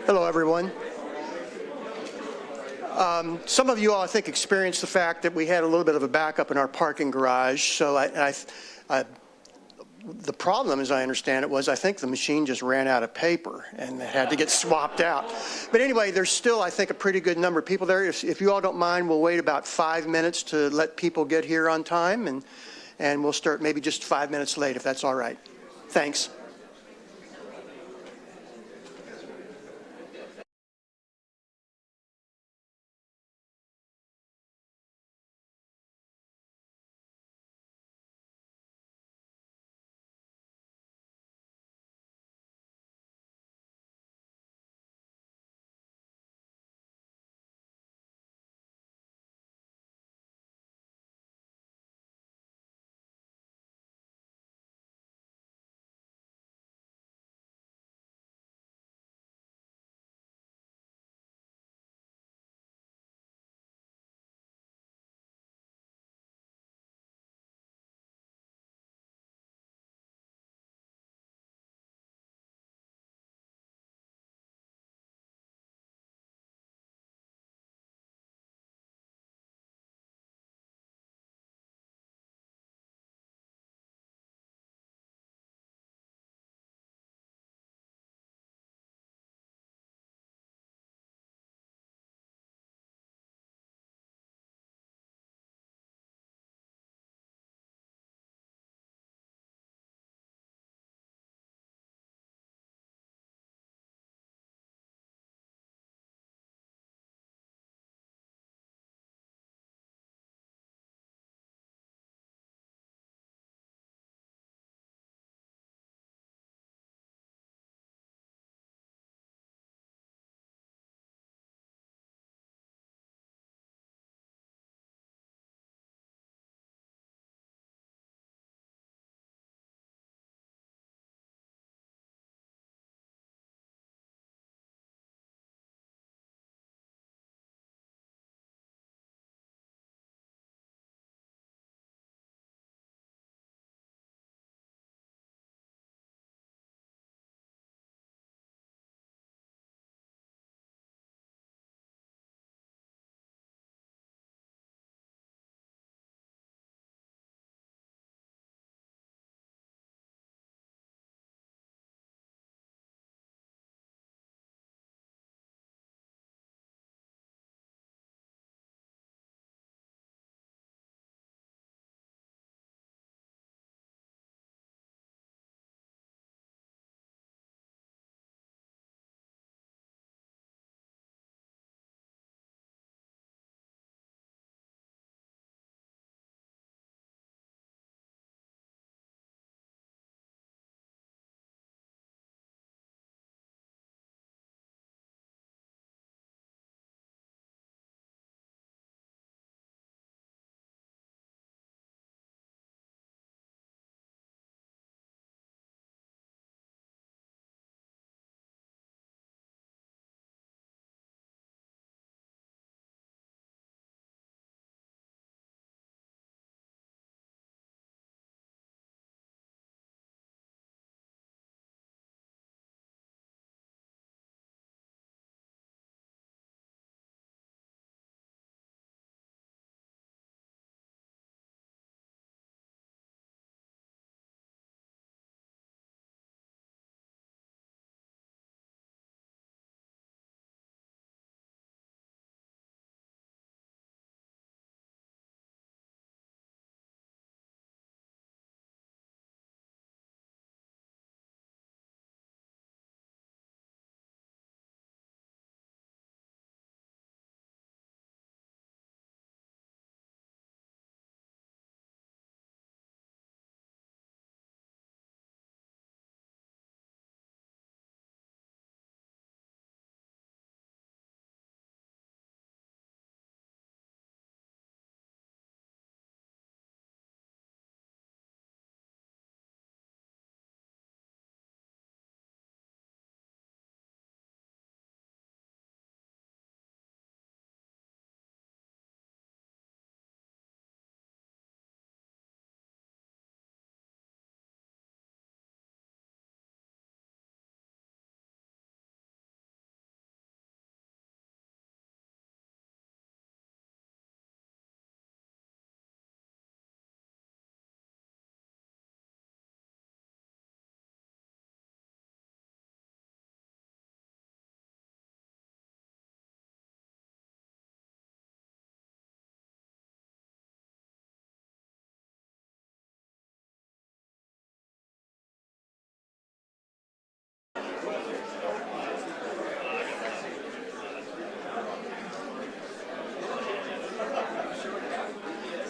Hello, everyone. Some of you all, I think, experienced the fact that we had a little bit of a backup in our parking garage. So the problem, as I understand it, was I think the machine just ran out of paper and it had to get swapped out. But anyway, there's still, I think, a pretty good number of people there. If you all don't mind, we'll wait about 5 minutes to let people get here on time, and we'll start maybe just 5 minutes late, if that's all right. Thanks.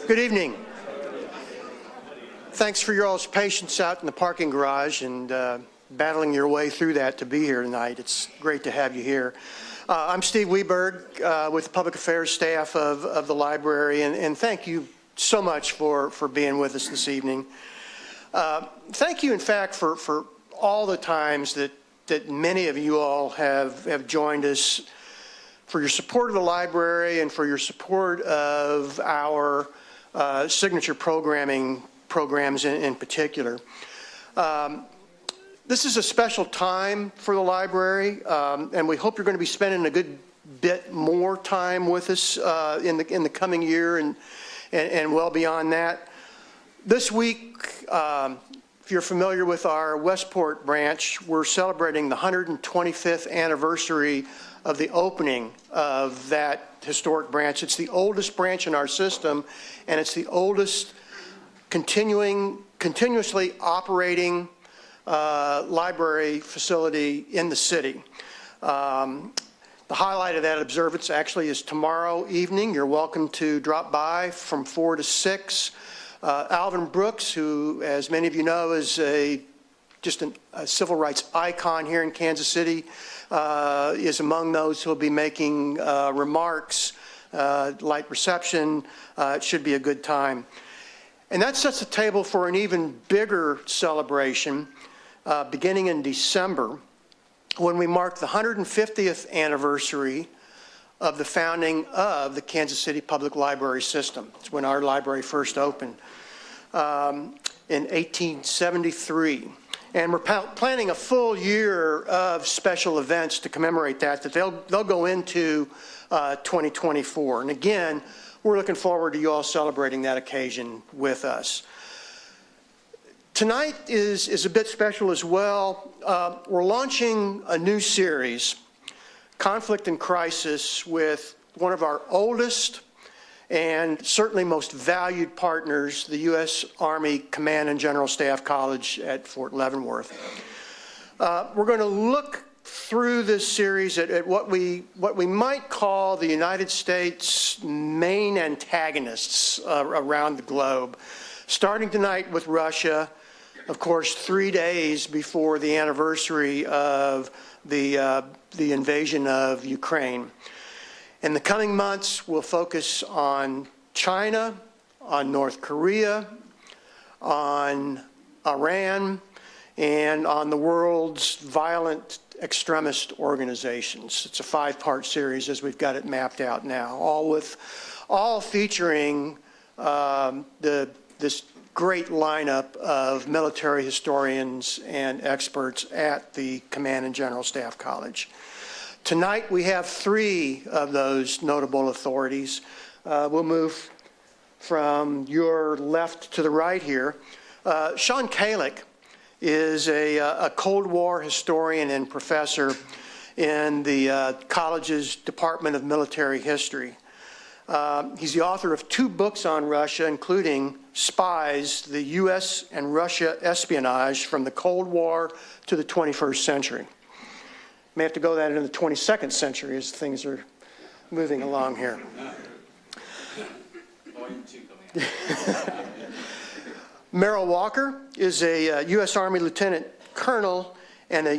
Good evening. Thanks for your all's patience out in the parking garage and battling your way through that to be here tonight. It's great to have you here. I'm Steve Weberg with the public affairs staff of the library, and thank you so much for being with us this evening. Thank you, in fact, for all the times that many of you all have joined us, for your support of the library and for your support of our signature programs in particular. This is a special time for the library, and we hope you're going to be spending a good bit more time with us in the coming year and well beyond that. This week, if you're familiar with our Westport branch, we're celebrating the 125th anniversary of the opening of that historic branch. It's the oldest branch in our system, and it's the oldest continuously operating library facility in the city. The highlight of that observance actually is tomorrow evening. You're welcome to drop by from 4 to 6. Alvin Brooks, who, as many of you know, is just a civil rights icon here in Kansas City, is among those who will be making remarks, light reception. It should be a good time. And that sets the table for an even bigger celebration beginning in December, when we mark the 150th anniversary of the founding of the Kansas City Public Library System. It's when our library first opened in 1873. And we're planning a full year of special events to commemorate that they'll go into 2024. And again, we're looking forward to you all celebrating that occasion with us. Tonight is a bit special as well. We're launching a new series, Conflict and Crisis, with one of our oldest and certainly most valued partners, the U.S. Army Command and General Staff College at Fort Leavenworth. We're going to look through this series at what we might call the United States' main antagonists around the globe, starting tonight with Russia, of course, 3 days before the anniversary of the invasion of Ukraine. In the coming months, we'll focus on China, on North Korea, on Iran, and on the world's violent extremist organizations. It's a 5-part series as we've got it mapped out now, all featuring this great lineup of military historians and experts at the Command and General Staff College. Tonight we have 3 of those notable authorities. We'll move from your left to the right here. Sean Kalic is a Cold War historian and professor in the college's Department of Military History. He's the author of 2 books on Russia, including Spies, the U.S. and Russia Espionage from the Cold War to the 21st Century. May have to go that into the 22nd century as things are moving along here. Merrill Walker is a U.S. Army Lieutenant Colonel and a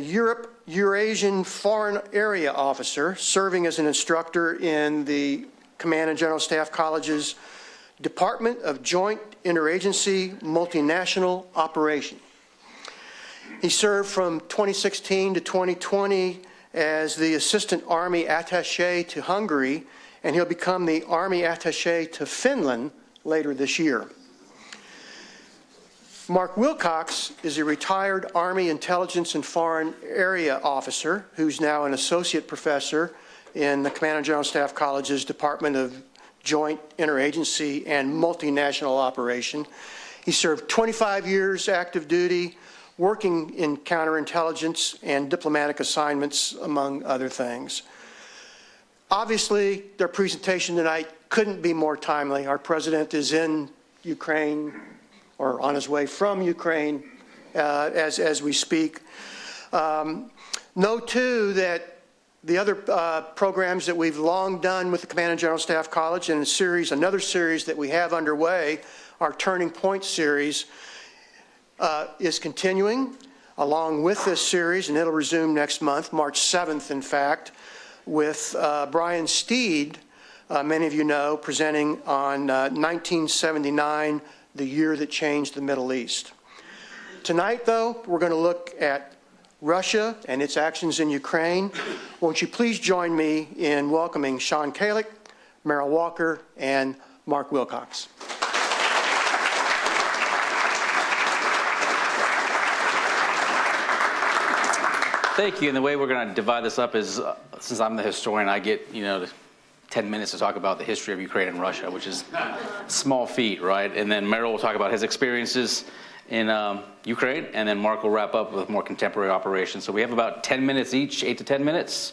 Eurasian Foreign Area Officer, serving as an instructor in the Command and General Staff College's Department of Joint Interagency Multinational Operation. He served from 2016 to 2020 as the Assistant Army Attaché to Hungary, and he'll become the Army Attaché to Finland later this year. Mark Wilcox is a retired Army Intelligence and Foreign Area Officer who's now an Associate Professor in the Command and General Staff College's Department of Joint Interagency and Multinational Operation. He served 25 years active duty, working in counterintelligence and diplomatic assignments, among other things. Obviously, their presentation tonight couldn't be more timely. Our president is in Ukraine, or on his way from Ukraine, as we speak. Know, too, that The other programs that we've long done with the Command and General Staff College, and another series that we have underway, our Turning Point series, is continuing along with this series, and it'll resume next month, March 7th, in fact, with Brian Steed, many of you know, presenting on 1979, the year that changed the Middle East. Tonight, though, we're going to look at Russia and its actions in Ukraine. Won't you please join me in welcoming Sean Kalic, Merrill Walker, and Mark Wilcox. Thank you. And the way we're going to divide this up is, since I'm the historian, I get, 10 minutes to talk about the history of Ukraine and Russia, which is a small feat, right? And then Merrill will talk about his experiences in Ukraine, and then Mark will wrap up with more contemporary operations. So we have about 10 minutes each, 8 to 10 minutes,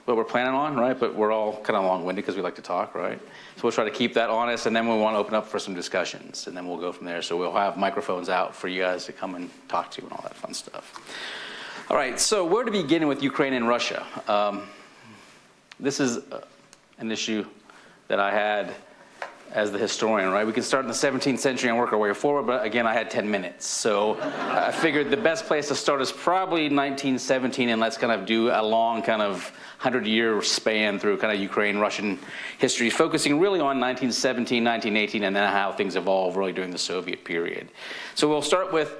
what we're planning on, right? But we're all kind of long-winded because we like to talk, right? So we'll try to keep that honest, and then we want to open up for some discussions, and then we'll go from there. So we'll have microphones out for you guys to come and talk to and all that fun stuff. All right, so where to begin with Ukraine and Russia? This is an issue that I had as the historian, right? We can start in the 17th century and work our way forward, but again, I had 10 minutes. So I figured the best place to start is probably 1917, and let's kind of do a long kind of 100-year span through kind of Ukraine-Russian history, focusing really on 1917, 1918, and then how things evolved really during the Soviet period. So we'll start with,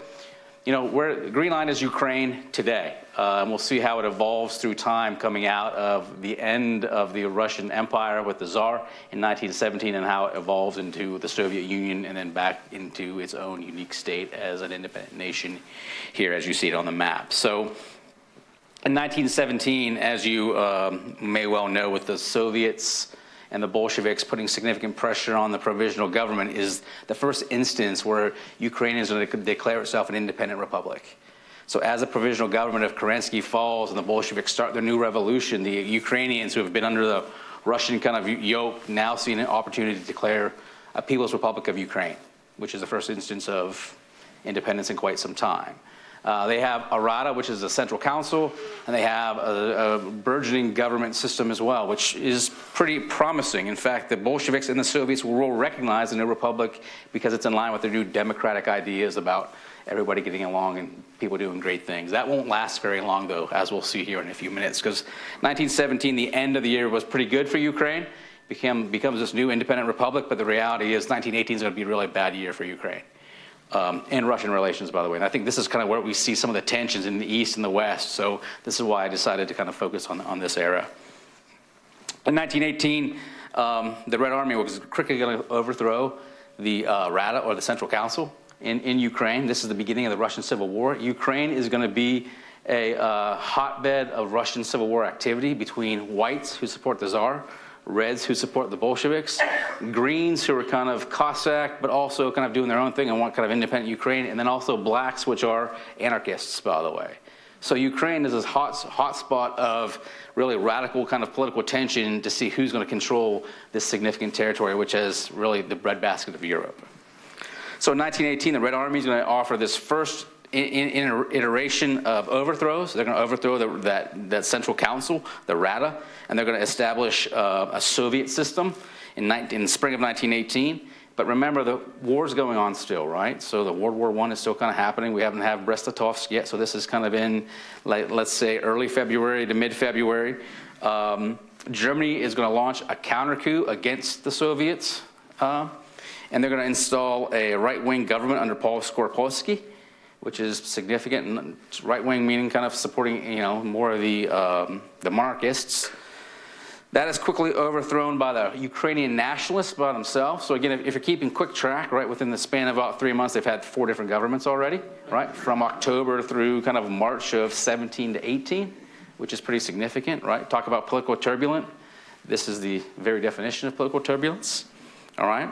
where the green line is Ukraine today. And we'll see how it evolves through time coming out of the end of the Russian Empire with the Tsar in 1917 and how it evolves into the Soviet Union and then back into its own unique state as an independent nation here as you see it on the map. So in 1917, as you may well know, with the Soviets and the Bolsheviks putting significant pressure on the provisional government, is the first instance where Ukraine is going to declare itself an independent republic. So as the provisional government of Kerensky falls and the Bolsheviks start their new revolution, the Ukrainians who have been under the Russian kind of yoke now see an opportunity to declare a People's Republic of Ukraine, which is the first instance of independence in quite some time. They have a Rada, which is a central council, and they have a burgeoning government system as well, which is pretty promising. In fact, the Bolsheviks and the Soviets will recognize the new republic because it's in line with their new democratic ideas about everybody getting along and people doing great things. That won't last very long, though, as we'll see here in a few minutes, because 1917, the end of the year, was pretty good for Ukraine. Becomes this new independent republic, but the reality is 1918 is going to be a really bad year for Ukraine. And Russian relations, by the way. And I think this is kind of where we see some of the tensions in the East and the West. So this is why I decided to kind of focus on this era. In 1918, the Red Army was quickly going to overthrow the Rada, or the Central Council, in Ukraine. This is the beginning of the Russian Civil War. Ukraine is going to be a hotbed of Russian Civil War activity between whites who support the Tsar, Reds who support the Bolsheviks, Greens who are kind of Cossack but also kind of doing their own thing and want kind of independent Ukraine, and then also blacks, which are anarchists, by the way. So Ukraine is this hot spot of really radical kind of political tension to see who's going to control this significant territory, which is really the breadbasket of Europe. So in 1918, the Red Army is going to offer this first iteration of overthrows. They're going to overthrow that Central Council, the Rada, and they're going to establish a Soviet system in the spring of 1918. But remember, the war's going on still, right? So the World War I is still kind of happening. We haven't had Brest-Litovsk yet, so this is kind of in, like, let's say, early February to mid-February. Germany is going to launch a counter-coup against the Soviets, and they're going to install a right-wing government under Paul Skorpolsky, which is significant. And right-wing meaning kind of supporting, more of the monarchists. That is quickly overthrown by the Ukrainian nationalists by themselves. So again, if you're keeping quick track, right, within the span of about 3 months, they've had 4 different governments already, right, from October through kind of March of 17 to 18, which is pretty significant, right? Talk about political turbulent. This is the very definition of political turbulence, all right?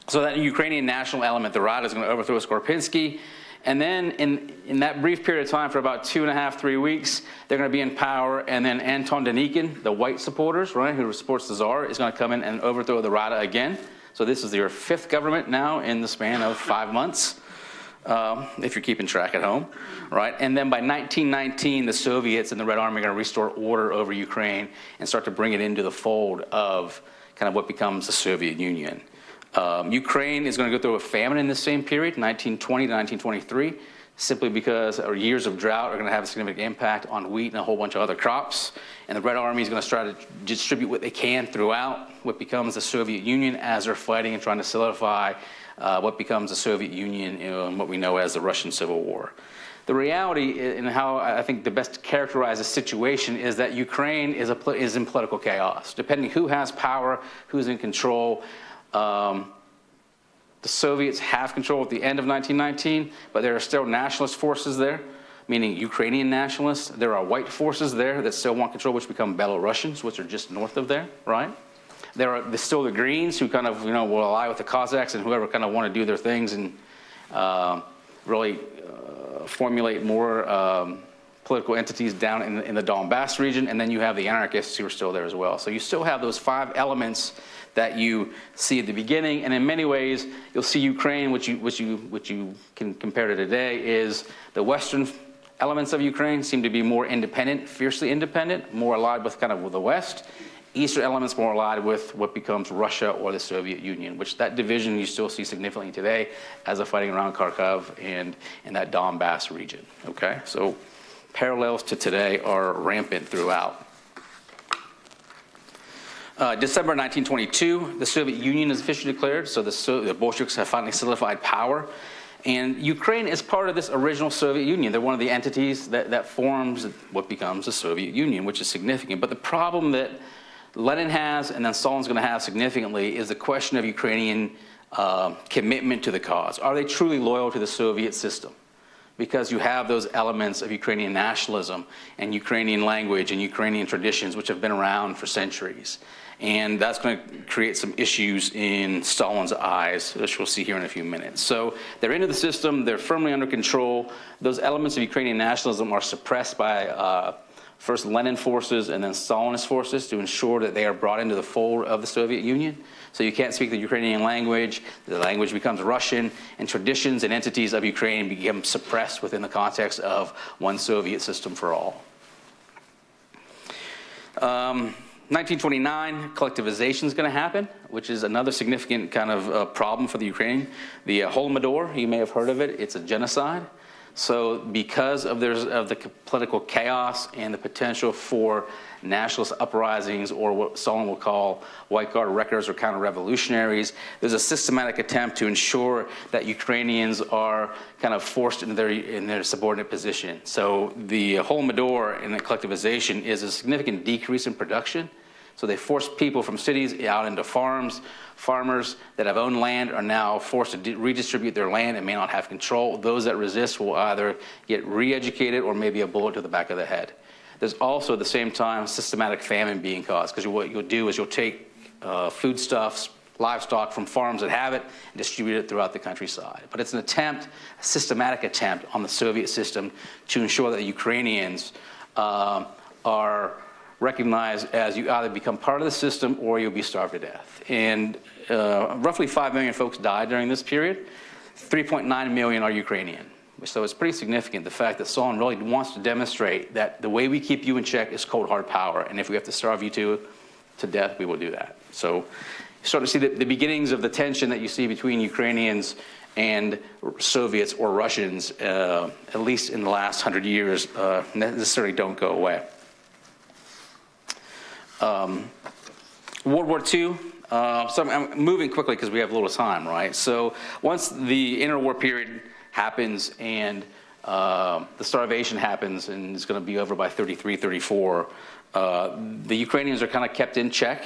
So that Ukrainian national element, the Rada, is going to overthrow Skorpinski. And then in that brief period of time, for about 2.5, 3 weeks, they're going to be in power. And then Anton Denikin, the white supporters, right, who supports the Tsar, is going to come in and overthrow the Rada again. So this is their 5th government now in the span of 5 months. if you're keeping track at home, right? And then by 1919, the Soviets and the Red Army are going to restore order over Ukraine and start to bring it into the fold of kind of what becomes the Soviet Union. Ukraine is going to go through a famine in this same period, 1920 to 1923, simply because years of drought are going to have a significant impact on wheat and a whole bunch of other crops. And the Red Army is going to try to distribute what they can throughout what becomes the Soviet Union as they're fighting and trying to solidify what becomes the Soviet Union and what we know as the Russian Civil War. The reality and how I think the best to characterize the situation is that Ukraine is in political chaos. Depending who has power, who's in control, the Soviets have control at the end of 1919, but there are still nationalist forces there, meaning Ukrainian nationalists. There are white forces there that still want control, which become Belarusians, which are just north of there, right? There's still the Greens, who kind of, will ally with the Cossacks and whoever kind of want to do their things and really formulate more political entities down in the Donbass region. And then you have the anarchists who are still there as well. So you still have those 5 elements that you see at the beginning, and in many ways, you'll see Ukraine, which you can compare to today, is the Western elements of Ukraine seem to be more independent, fiercely independent, more allied with kind of the West. Eastern elements more allied with what becomes Russia or the Soviet Union, which that division you still see significantly today as they're fighting around Kharkov and in that Donbass region. Okay, so parallels to today are rampant throughout. December 1922, the Soviet Union is officially declared, so the Bolsheviks have finally solidified power. And Ukraine is part of this original Soviet Union. They're one of the entities that forms what becomes the Soviet Union, which is significant. But the problem that Lenin has, and then Stalin's going to have significantly, is the question of Ukrainian commitment to the cause. Are they truly loyal to the Soviet system? Because you have those elements of Ukrainian nationalism and Ukrainian language and Ukrainian traditions, which have been around for centuries. And that's going to create some issues in Stalin's eyes, which we'll see here in a few minutes. So they're into the system, they're firmly under control. Those elements of Ukrainian nationalism are suppressed by first Lenin forces and then Stalinist forces to ensure that they are brought into the fold of the Soviet Union. So you can't speak the Ukrainian language, the language becomes Russian, and traditions and entities of Ukraine become suppressed within the context of one Soviet system for all. 1929, collectivization is going to happen, which is another significant kind of problem for the Ukraine. The Holodomor, you may have heard of it, it's a genocide. So because of the political chaos and the potential for nationalist uprisings, or what Stalin will call white guard wreckers or counter-revolutionaries, there's a systematic attempt to ensure that Ukrainians are kind of forced into their subordinate position. So the Holodomor and the collectivization is a significant decrease in production. So they force people from cities out into farms. Farmers that have owned land are now forced to redistribute their land and may not have control. Those that resist will either get re-educated or maybe a bullet to the back of the head. There's also at the same time systematic famine being caused, because what you'll do is you'll take foodstuffs, livestock from farms that have it and distribute it throughout the countryside. But it's an attempt, a systematic attempt on the Soviet system to ensure that the Ukrainians are recognized as you either become part of the system or you'll be starved to death. And roughly 5 million folks died during this period. 3.9 million are Ukrainian. So it's pretty significant, the fact that Stalin really wants to demonstrate that the way we keep you in check is cold, hard power. And if we have to starve you to death, we will do that. So you start to see the beginnings of the tension that you see between Ukrainians and Soviets or Russians, at least in the last 100 years, necessarily don't go away. World War II, so I'm moving quickly because we have a little time, right? So once the interwar period happens and the starvation happens and it's going to be over by 33, 34, the Ukrainians are kind of kept in check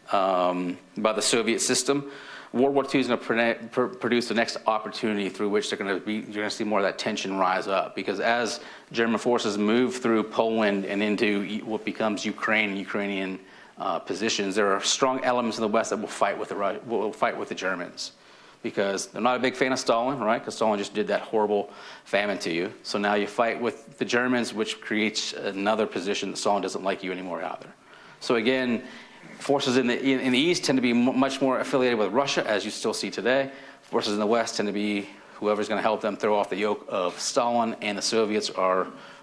by the Soviet system. World War II is going to produce the next opportunity through which you're going to see more of that tension rise up, because as German forces move through Poland and into what becomes Ukraine and Ukrainian positions, there are strong elements in the West that will fight with the Germans, because they're not a big fan of Stalin, right? Because Stalin just did that horrible famine to you. So now you fight with the Germans, which creates another position that Stalin doesn't like you anymore either. So again, forces in the East tend to be much more affiliated with Russia, as you still see today. Forces in the West tend to be whoever's going to help them throw off the yoke of Stalin and the Soviets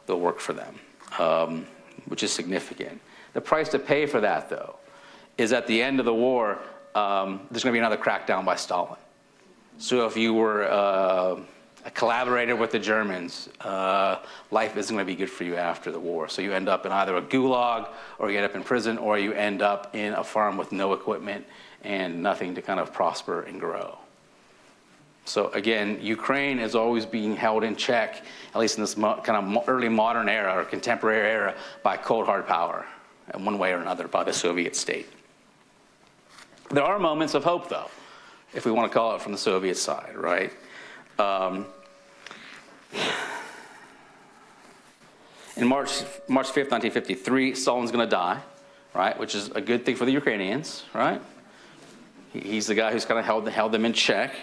they'll work for them, which is significant. The price to pay for that, though, is at the end of the war, there's going to be another crackdown by Stalin. So if you were a collaborator with the Germans, life isn't going to be good for you after the war. So you end up in either a gulag, or you end up in prison, or you end up in a farm with no equipment and nothing to kind of prosper and grow. So again, Ukraine is always being held in check, at least in this kind of early modern era or contemporary era, by cold hard power, in one way or another, by the Soviet state. There are moments of hope, though, if we want to call it from the Soviet side, right? In March 5th, 1953, Stalin's going to die, right? Which is a good thing for the Ukrainians, right? He's the guy who's kind of held them in check.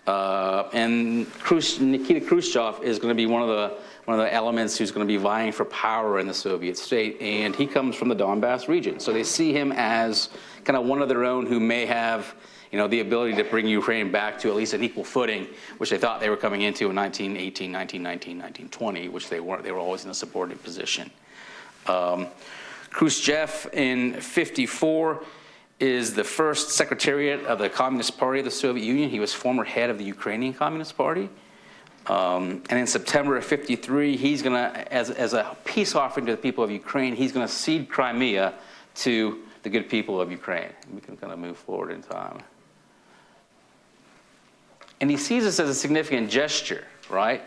And Nikita Khrushchev is going to be one of the elements who's going to be vying for power in the Soviet state, and he comes from the Donbass region. So they see him as kind of one of their own who may have, the ability to bring Ukraine back to at least an equal footing, which they thought they were coming into in 1918, 1919, 1920, which they weren't. They were always in a subordinate position. Khrushchev in 1954 is the first secretariat of the Communist Party of the Soviet Union. He was former head of the Ukrainian Communist Party. And in September of 1953, he's going to, as a peace offering to the people of Ukraine, he's going to cede Crimea to the good people of Ukraine. We can kind of move forward in time. And he sees this as a significant gesture, right?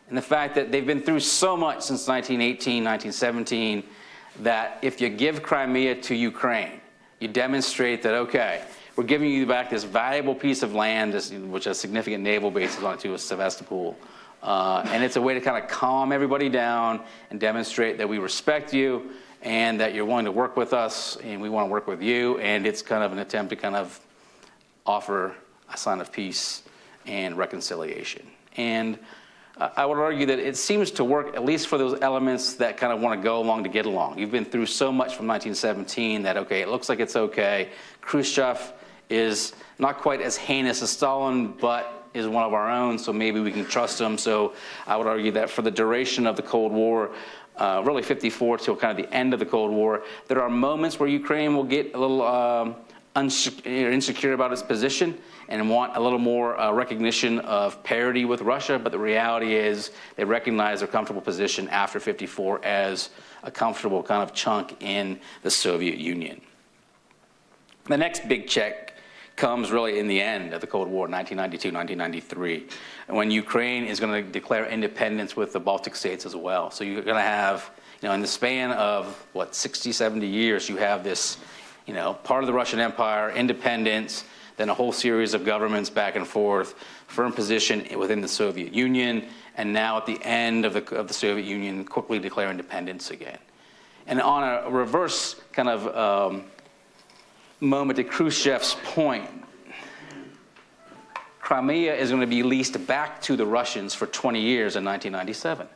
And the fact that they've been through so much since 1918, 1917, that if you give Crimea to Ukraine, you demonstrate that, okay, we're giving you back this valuable piece of land, which has significant naval bases on it too, with Sevastopol. And it's a way to kind of calm everybody down and demonstrate that we respect you and that you're willing to work with us and we want to work with you. And it's kind of an attempt to kind of offer a sign of peace and reconciliation. And I would argue that it seems to work, at least for those elements that kind of want to go along to get along. You've been through so much from 1917 that, okay, it looks like it's okay. Khrushchev is not quite as heinous as Stalin, but is one of our own, so maybe we can trust him. So I would argue that for the duration of the Cold War, really 54 till kind of the end of the Cold War, there are moments where Ukraine will get a little insecure about its position and want a little more recognition of parity with Russia, but the reality is they recognize their comfortable position after 54 as a comfortable kind of chunk in the Soviet Union. The next big check comes really in the end of the Cold War, 1992, 1993, when Ukraine is going to declare independence with the Baltic states as well. So you're going to have, in the span of, 60, 70 years, you have this, part of the Russian Empire, independence, then a whole series of governments back and forth, firm position within the Soviet Union, and now at the end of the Soviet Union, quickly declare independence again. And on a reverse kind of moment to Khrushchev's point, Crimea is going to be leased back to the Russians for 20 years in 1997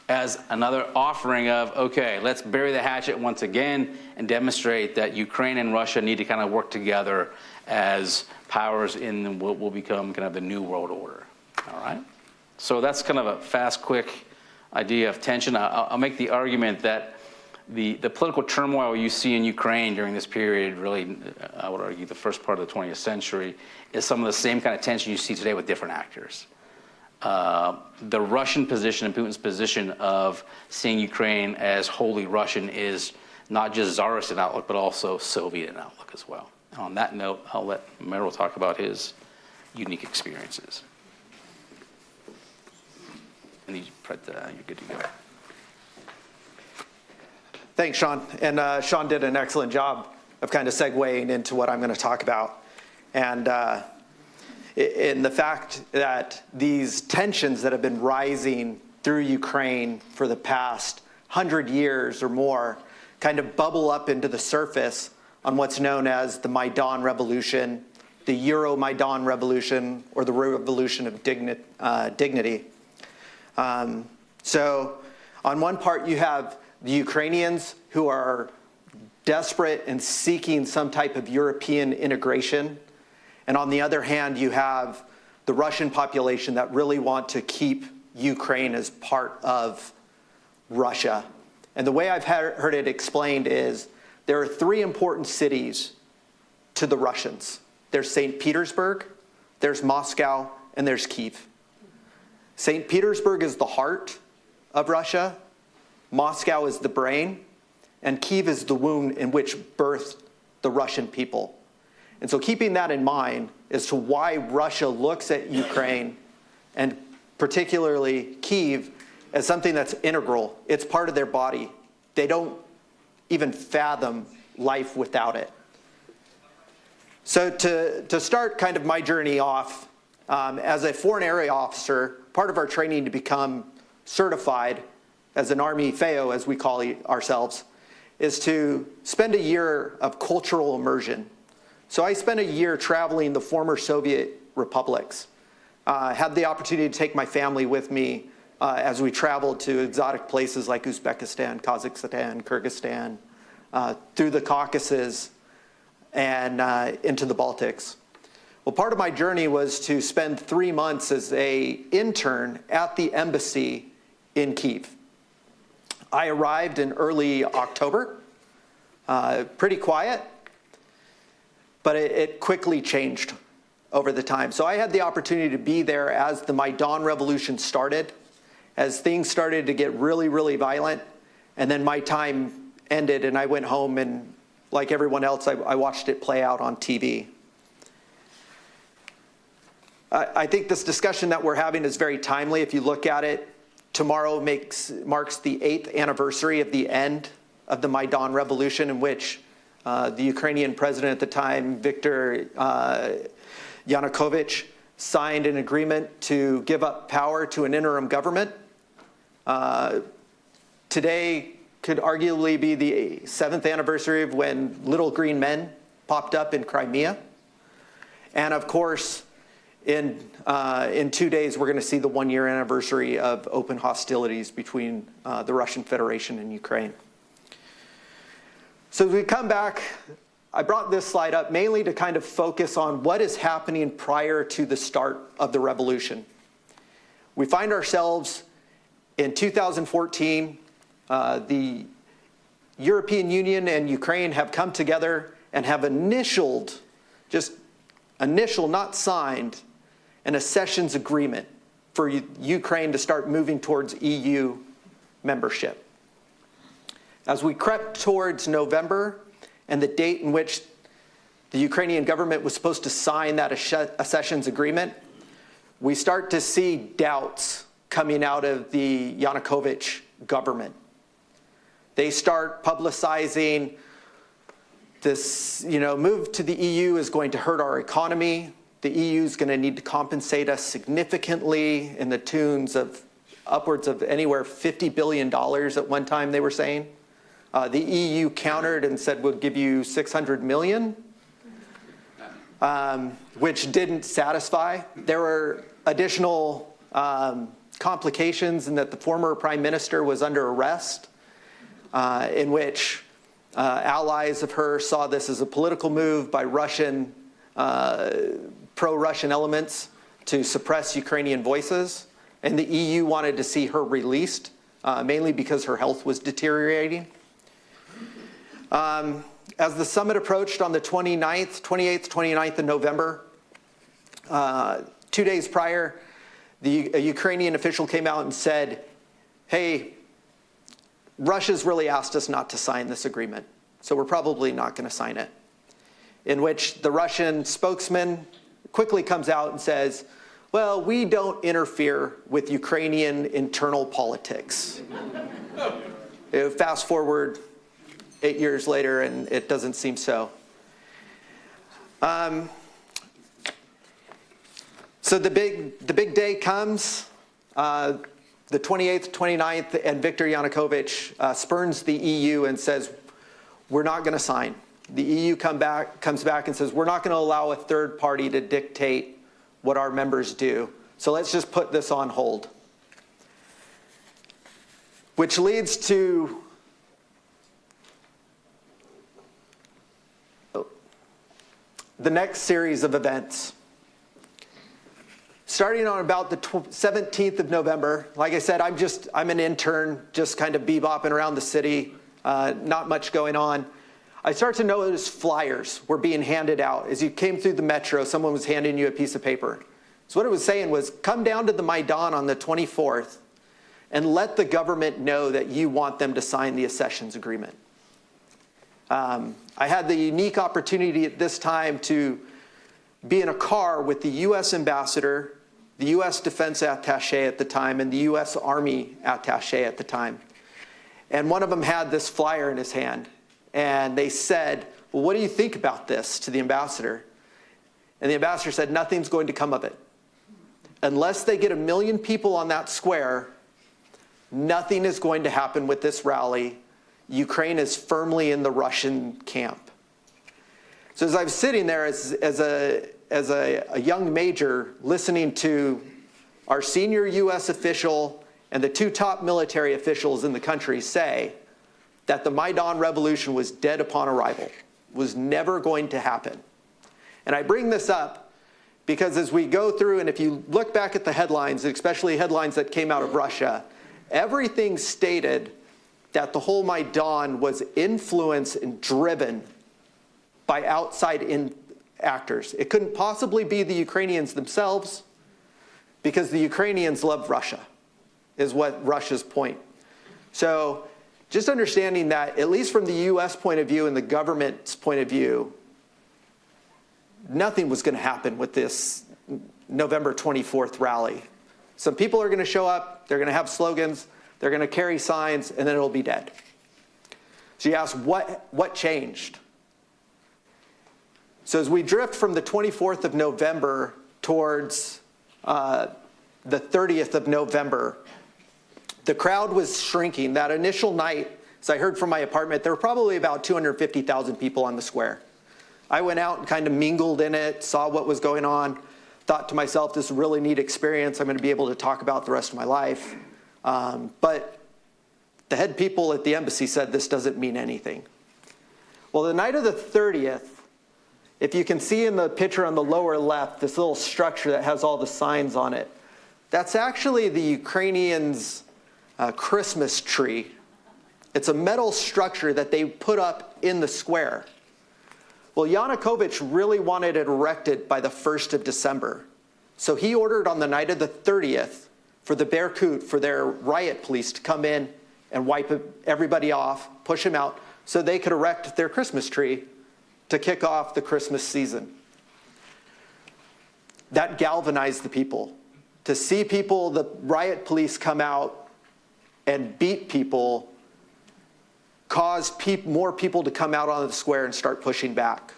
as another offering of, okay, let's bury the hatchet once again and demonstrate that Ukraine and Russia need to kind of work together as powers in what will become kind of the new world order. All right? So that's kind of a fast, quick idea of tension. I'll make the argument that the political turmoil you see in Ukraine during this period, really, I would argue the first part of the 20th century, is some of the same kind of tension you see today with different actors. The Russian position and Putin's position of seeing Ukraine as wholly Russian is not just Tsarist in outlook, but also Soviet in outlook as well. And on that note, I'll let Merrill talk about his unique experiences. And you're good to go. Thanks, Sean. And Sean did an excellent job of kind of segueing into what I'm going to talk about. And in the fact that these tensions that have been rising through Ukraine for the past 100 years or more kind of bubble up into the surface on what's known as the Maidan Revolution, the Euro-Maidan Revolution, or the Revolution of Dignity. So on one part, you have the Ukrainians who are desperate and seeking some type of European integration. And on the other hand, you have the Russian population that really want to keep Ukraine as part of Russia. And the way I've heard it explained is there are three important cities to the Russians. There's St. Petersburg, there's Moscow, and there's Kyiv. St. Petersburg is the heart of Russia, Moscow is the brain, and Kyiv is the womb in which birthed the Russian people. And so keeping that in mind as to why Russia looks at Ukraine, and particularly Kyiv, as something that's integral. It's part of their body. They don't even fathom life without it. So to start kind of my journey off, as a foreign area officer, part of our training to become certified as an Army FAO, as we call ourselves, is to spend a year of cultural immersion. So I spent a year traveling the former Soviet republics. Had the opportunity to take my family with me as we traveled to exotic places like Uzbekistan, Kazakhstan, Kyrgyzstan, through the Caucasus, and into the Baltics. Well, part of my journey was to spend 3 months as an intern at the embassy in Kyiv. I arrived in early October, pretty quiet, but it quickly changed over the time. So I had the opportunity to be there as the Maidan Revolution started, as things started to get really, really violent, and then my time ended and I went home, and like everyone else, I watched it play out on TV. I think this discussion that we're having is very timely. If you look at it, tomorrow marks the 8th anniversary of the end of the Maidan Revolution, in which the Ukrainian president at the time, Viktor Yanukovych, signed an agreement to give up power to an interim government. Today could arguably be the 7th anniversary of when little green men popped up in Crimea. And of course, in 2 days, we're going to see the 1-year anniversary of open hostilities between the Russian Federation and Ukraine. So as we come back, I brought this slide up mainly to kind of focus on what is happening prior to the start of the revolution. We find ourselves in 2014, the European Union and Ukraine have come together and have initialed, just initial, not signed, an accessions agreement for Ukraine to start moving towards EU membership. As we crept towards November and the date in which the Ukrainian government was supposed to sign that accessions agreement, we start to see doubts coming out of the Yanukovych government. They start publicizing this, move to the EU is going to hurt our economy. The EU is going to need to compensate us significantly in the tunes of upwards of anywhere $50 billion at one time, they were saying. The EU countered and said, we'll give you $600 million, which didn't satisfy. There were additional complications in that the former prime minister was under arrest, in which allies of her saw this as a political move by Russian, pro-Russian elements to suppress Ukrainian voices. And the EU wanted to see her released, mainly because her health was deteriorating. As the summit approached on the 28th, 29th of November, 2 days prior, a Ukrainian official came out and said, hey, Russia's really asked us not to sign this agreement, so we're probably not going to sign it. In which the Russian spokesman quickly comes out and says, well, we don't interfere with Ukrainian internal politics. Fast forward 8 years later, and it doesn't seem so. So the big day comes, the 28th, 29th, and Viktor Yanukovych spurns the EU and says, we're not going to sign. The EU comes back and says, we're not going to allow a third party to dictate what our members do. So let's just put this on hold. Which leads to the next series of events. starting on about the 17th of November, like I said, I'm an intern, just kind of bebopping around the city, not much going on. I start to notice flyers were being handed out. As you came through the metro, someone was handing you a piece of paper. So what it was saying was, come down to the Maidan on the 24th and let the government know that you want them to sign the accessions agreement. I had the unique opportunity at this time to be in a car with the U.S. ambassador, the U.S. defense attaché at the time, and the U.S. Army attaché at the time. And one of them had this flyer in his hand. And they said, well, what do you think about this, to the ambassador? And the ambassador said, nothing's going to come of it. Unless they get 1 million people on that square, nothing is going to happen with this rally. Ukraine is firmly in the Russian camp. So as I was sitting there as a young major listening to our senior U.S. official and the 2 top military officials in the country say that the Maidan revolution was dead upon arrival, was never going to happen. And I bring this up because as we go through, and if you look back at the headlines, especially headlines that came out of Russia, everything stated that the whole Maidan was influenced and driven by outside actors. It couldn't possibly be the Ukrainians themselves because the Ukrainians love Russia, is what Russia's point. So just understanding that, at least from the U.S. point of view and the government's point of view, nothing was going to happen with this November 24th rally. Some people are going to show up, they're going to have slogans, they're going to carry signs, and then it'll be dead. So you ask, what changed? So as we drift from the 24th of November towards the 30th of November, the crowd was shrinking. That initial night, as I heard from my apartment, there were probably about 250,000 people on the square. I went out and kind of mingled in it, saw what was going on, thought to myself, this is a really neat experience. I'm going to be able to talk about the rest of my life. But the head people at the embassy said this doesn't mean anything. Well, the night of the 30th, if you can see in the picture on the lower left, this little structure that has all the signs on it, that's actually the Ukrainians' Christmas tree. It's a metal structure that they put up in the square. Well, Yanukovych really wanted it erected by the 1st of December. So he ordered on the night of the 30th for the Berkut, for their riot police to come in and wipe everybody off, push them out, so they could erect their Christmas tree to kick off the Christmas season. That galvanized the people. To see people, the riot police come out and beat people, caused more people to come out on the square and start pushing back.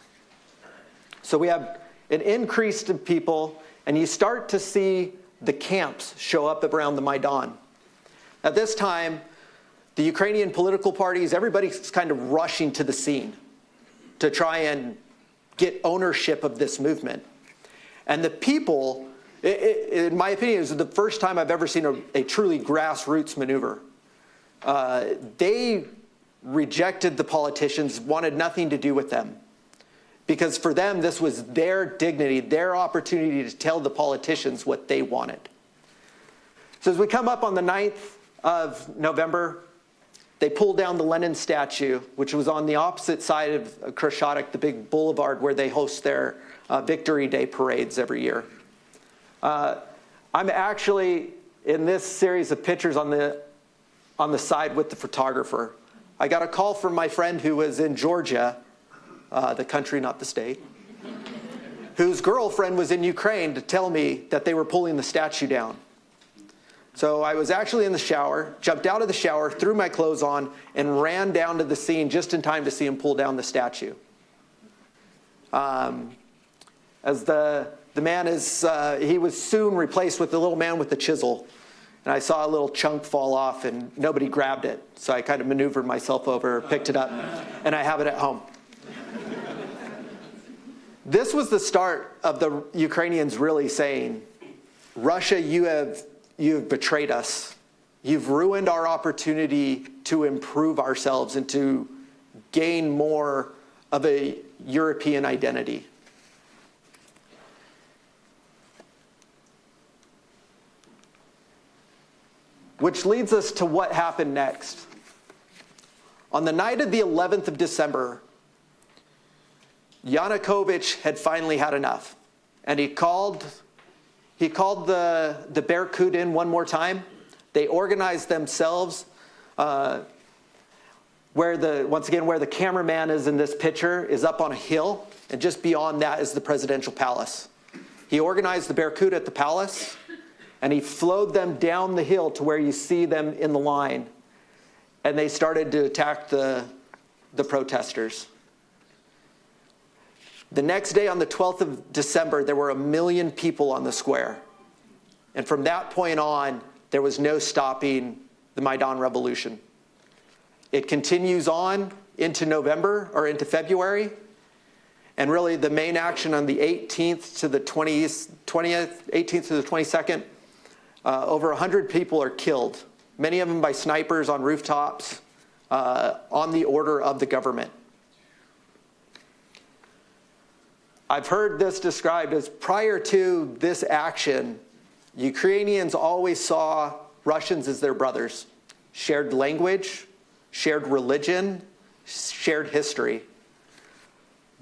So we have an increase in people, and you start to see the camps show up around the Maidan. At this time, the Ukrainian political parties, everybody's kind of rushing to the scene to try and get ownership of this movement. And the people, in my opinion, is the first time I've ever seen a truly grassroots maneuver. They rejected the politicians, wanted nothing to do with them. Because for them, this was their dignity, their opportunity to tell the politicians what they wanted. So as we come up on the 9th of November, they pulled down the Lenin statue, which was on the opposite side of Krashatik, the big boulevard where they host their Victory Day parades every year. I'm actually, in this series of pictures on the side with the photographer, I got a call from my friend who was in Georgia, the country, not the state, whose girlfriend was in Ukraine to tell me that they were pulling the statue down. So I was actually in the shower, jumped out of the shower, threw my clothes on, and ran down to the scene just in time to see him pull down the statue. As the man is, he was soon replaced with the little man with the chisel. And I saw a little chunk fall off, and nobody grabbed it. So I kind of maneuvered myself over, picked it up, and I have it at home. This was the start of the Ukrainians really saying, Russia, you have betrayed us. You've ruined our opportunity to improve ourselves and to gain more of a European identity. which leads us to what happened next. On the night of the 11th of December, Yanukovych had finally had enough. And he called the Berkut in one more time. They organized themselves where the cameraman is in this picture is up on a hill, and just beyond that is the presidential palace. He organized the Berkut at the palace, and he flowed them down the hill to where you see them in the line. And they started to attack the protesters. The next day, on the 12th of December, there were 1 million people on the square. And from that point on, there was no stopping the Maidan revolution. It continues on into November, or into February. And really, the main action on the 18th to the 18th to the 22nd, over 100 people are killed, many of them by snipers on rooftops, on the order of the government. I've heard this described as, prior to this action, Ukrainians always saw Russians as their brothers. Shared language, shared religion, shared history.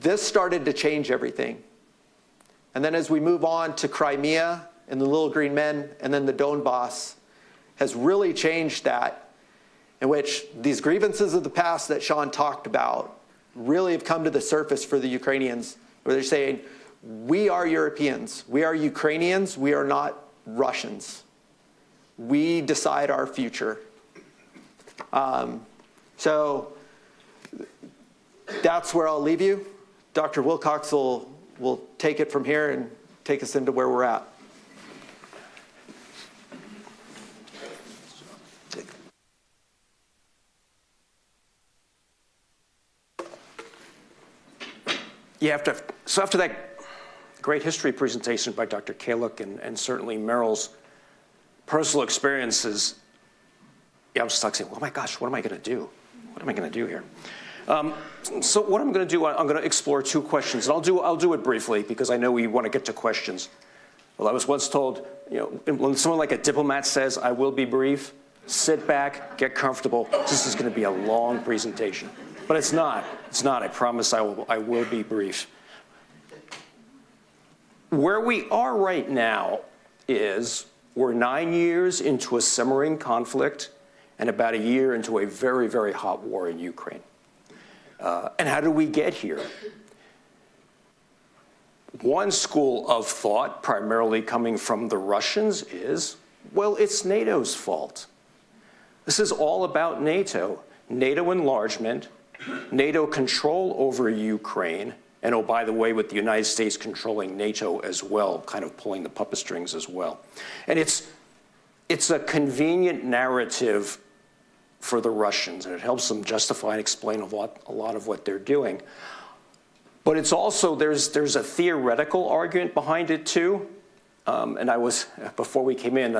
This started to change everything. And then as we move on to Crimea and the Little Green Men, and then the Donbass, has really changed that, in which these grievances of the past that Sean talked about really have come to the surface for the Ukrainians, where they're saying, we are Europeans, we are Ukrainians, we are not Russians. We decide our future. So that's where I'll leave you. Dr. Wilcox will take it from here and take us into where we're at. So after that great history presentation by Dr. Kalic and certainly Meryl's personal experiences, I was just like saying, oh my gosh, what am I going to do? What am I going to do here? So what I'm going to do, I'm going to explore two questions. And I'll do it briefly because I know we want to get to questions. Well, I was once told, when someone like a diplomat says, I will be brief, sit back, get comfortable. This is going to be a long presentation. But it's not. It's not. I promise I will be brief. Where we are right now is we're 9 years into a simmering conflict and about a year into a very, very hot war in Ukraine. And how did we get here? One school of thought, primarily coming from the Russians, is, well, it's NATO's fault. This is all about NATO. NATO enlargement, NATO control over Ukraine, and oh, by the way, with the United States controlling NATO as well, kind of pulling the puppet strings as well. And it's a convenient narrative for the Russians, and it helps them justify and explain a lot of what they're doing. But it's also, there's a theoretical argument behind it too. And before we came in,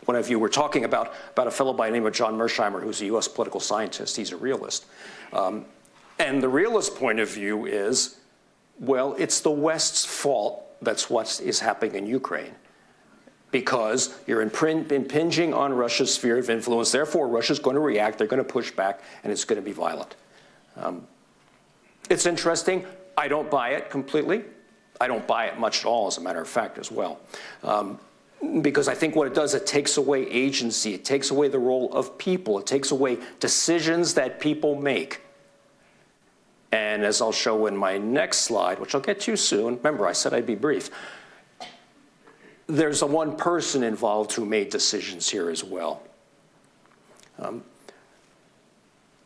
one of you were talking about a fellow by the name of John Mersheimer, who's a US political scientist. He's a realist. And the realist point of view is, well, it's the West's fault that's what is happening in Ukraine. Because you're impinging on Russia's sphere of influence. Therefore, Russia's going to react, they're going to push back, and it's going to be violent. It's interesting. I don't buy it completely. I don't buy it much at all, as a matter of fact, as well. Because I think what it does, it takes away agency. It takes away the role of people. It takes away decisions that people make. And as I'll show in my next slide, which I'll get to soon, remember I said I'd be brief, there's one person involved who made decisions here as well.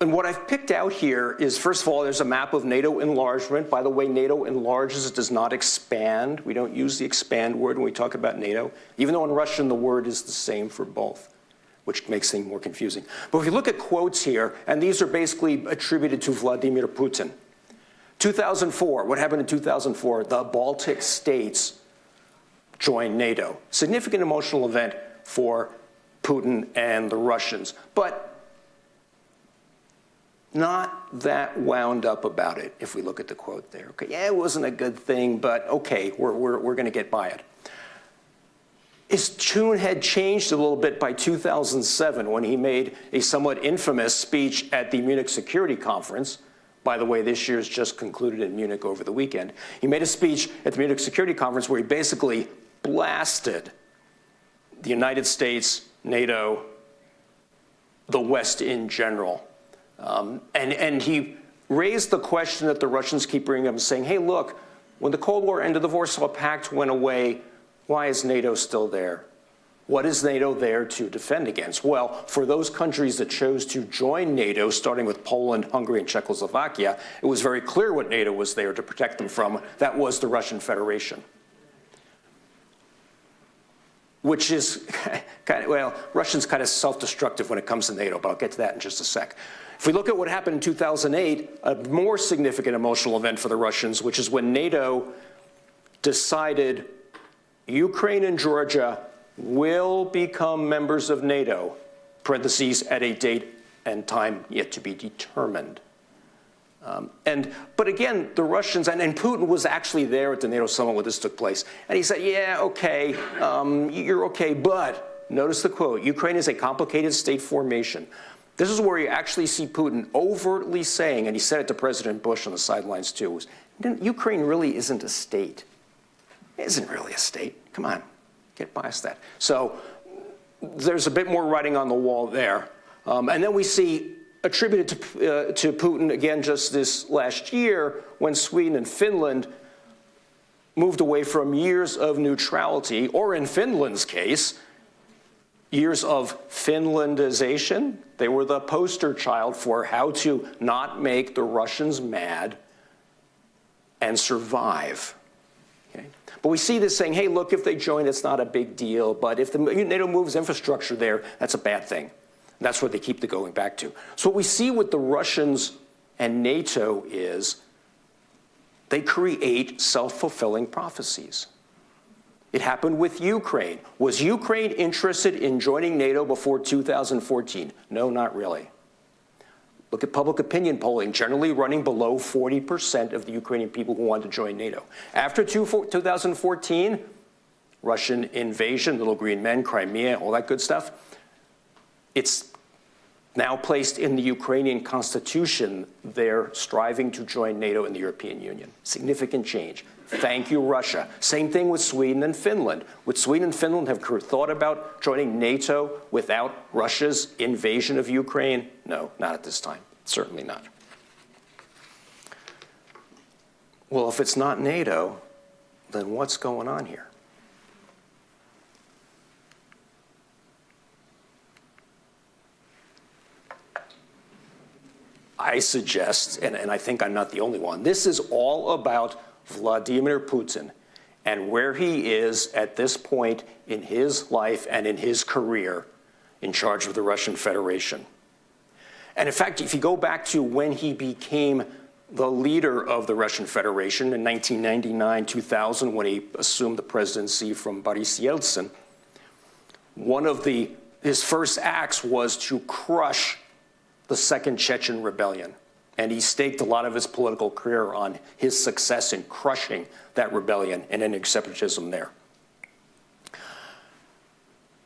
And what I've picked out here is, first of all, there's a map of NATO enlargement. By the way, NATO enlarges, it does not expand. We don't use the expand word when we talk about NATO, even though in Russian the word is the same for both, which makes things more confusing. But if you look at quotes here, and these are basically attributed to Vladimir Putin. 2004, what happened in 2004? The Baltic states joined NATO. Significant emotional event for Putin and the Russians, but not that wound up about it, if we look at the quote there. Okay, yeah, it wasn't a good thing, but okay, we're going to get by it. His tune had changed a little bit by 2007 when he made a somewhat infamous speech at the Munich Security Conference. By the way, this year's just concluded in Munich over the weekend. He made a speech at the Munich Security Conference where he basically blasted the United States, NATO, the West in general. And he raised the question that the Russians keep bringing up, saying, hey, look, when the Cold War ended, the Warsaw Pact went away, why is NATO still there? What is NATO there to defend against? Well, for those countries that chose to join NATO, starting with Poland, Hungary, and Czechoslovakia, it was very clear what NATO was there to protect them from. That was the Russian Federation. Which is Russia's kind of self-destructive when it comes to NATO, but I'll get to that in just a sec. If we look at what happened in 2008, a more significant emotional event for the Russians, which is when NATO decided Ukraine and Georgia will become members of NATO, parentheses, at a date and time yet to be determined. But again, the Russians, and Putin was actually there at the NATO summit when this took place, and he said, yeah, okay, you're okay, but, notice the quote, Ukraine is a complicated state formation. This is where you actually see Putin overtly saying, and he said it to President Bush on the sidelines too, was, Ukraine really isn't a state. It isn't really a state. Come on, get past that. So there's a bit more writing on the wall there. And then we see attributed to Putin, again, just this last year, when Sweden and Finland moved away from years of neutrality, or in Finland's case, years of Finlandization. They were the poster child for how to not make the Russians mad and survive. Okay? But we see this saying, hey, look, if they join, it's not a big deal. But if the NATO moves infrastructure there, that's a bad thing. And that's what they keep going back to. So what we see with the Russians and NATO is they create self-fulfilling prophecies. It happened with Ukraine. Was Ukraine interested in joining NATO before 2014? No, not really. Look at public opinion polling, generally running below 40% of the Ukrainian people who wanted to join NATO. After 2014, Russian invasion, little green men, Crimea, all that good stuff, it's now placed in the Ukrainian constitution. They're striving to join NATO and the European Union. Significant change. Thank you, Russia. Same thing with Sweden and Finland. Would Sweden and Finland have thought about joining NATO without Russia's invasion of Ukraine? No, not at this time. Certainly not. Well, if it's not NATO, then what's going on here? I suggest, and I think I'm not the only one, this is all about Vladimir Putin and where he is at this point in his life and in his career in charge of the Russian Federation. And in fact, if you go back to when he became the leader of the Russian Federation in 1999-2000, when he assumed the presidency from Boris Yeltsin, one of his first acts was to crush the Second Chechen Rebellion. And he staked a lot of his political career on his success in crushing that rebellion and ending separatism there.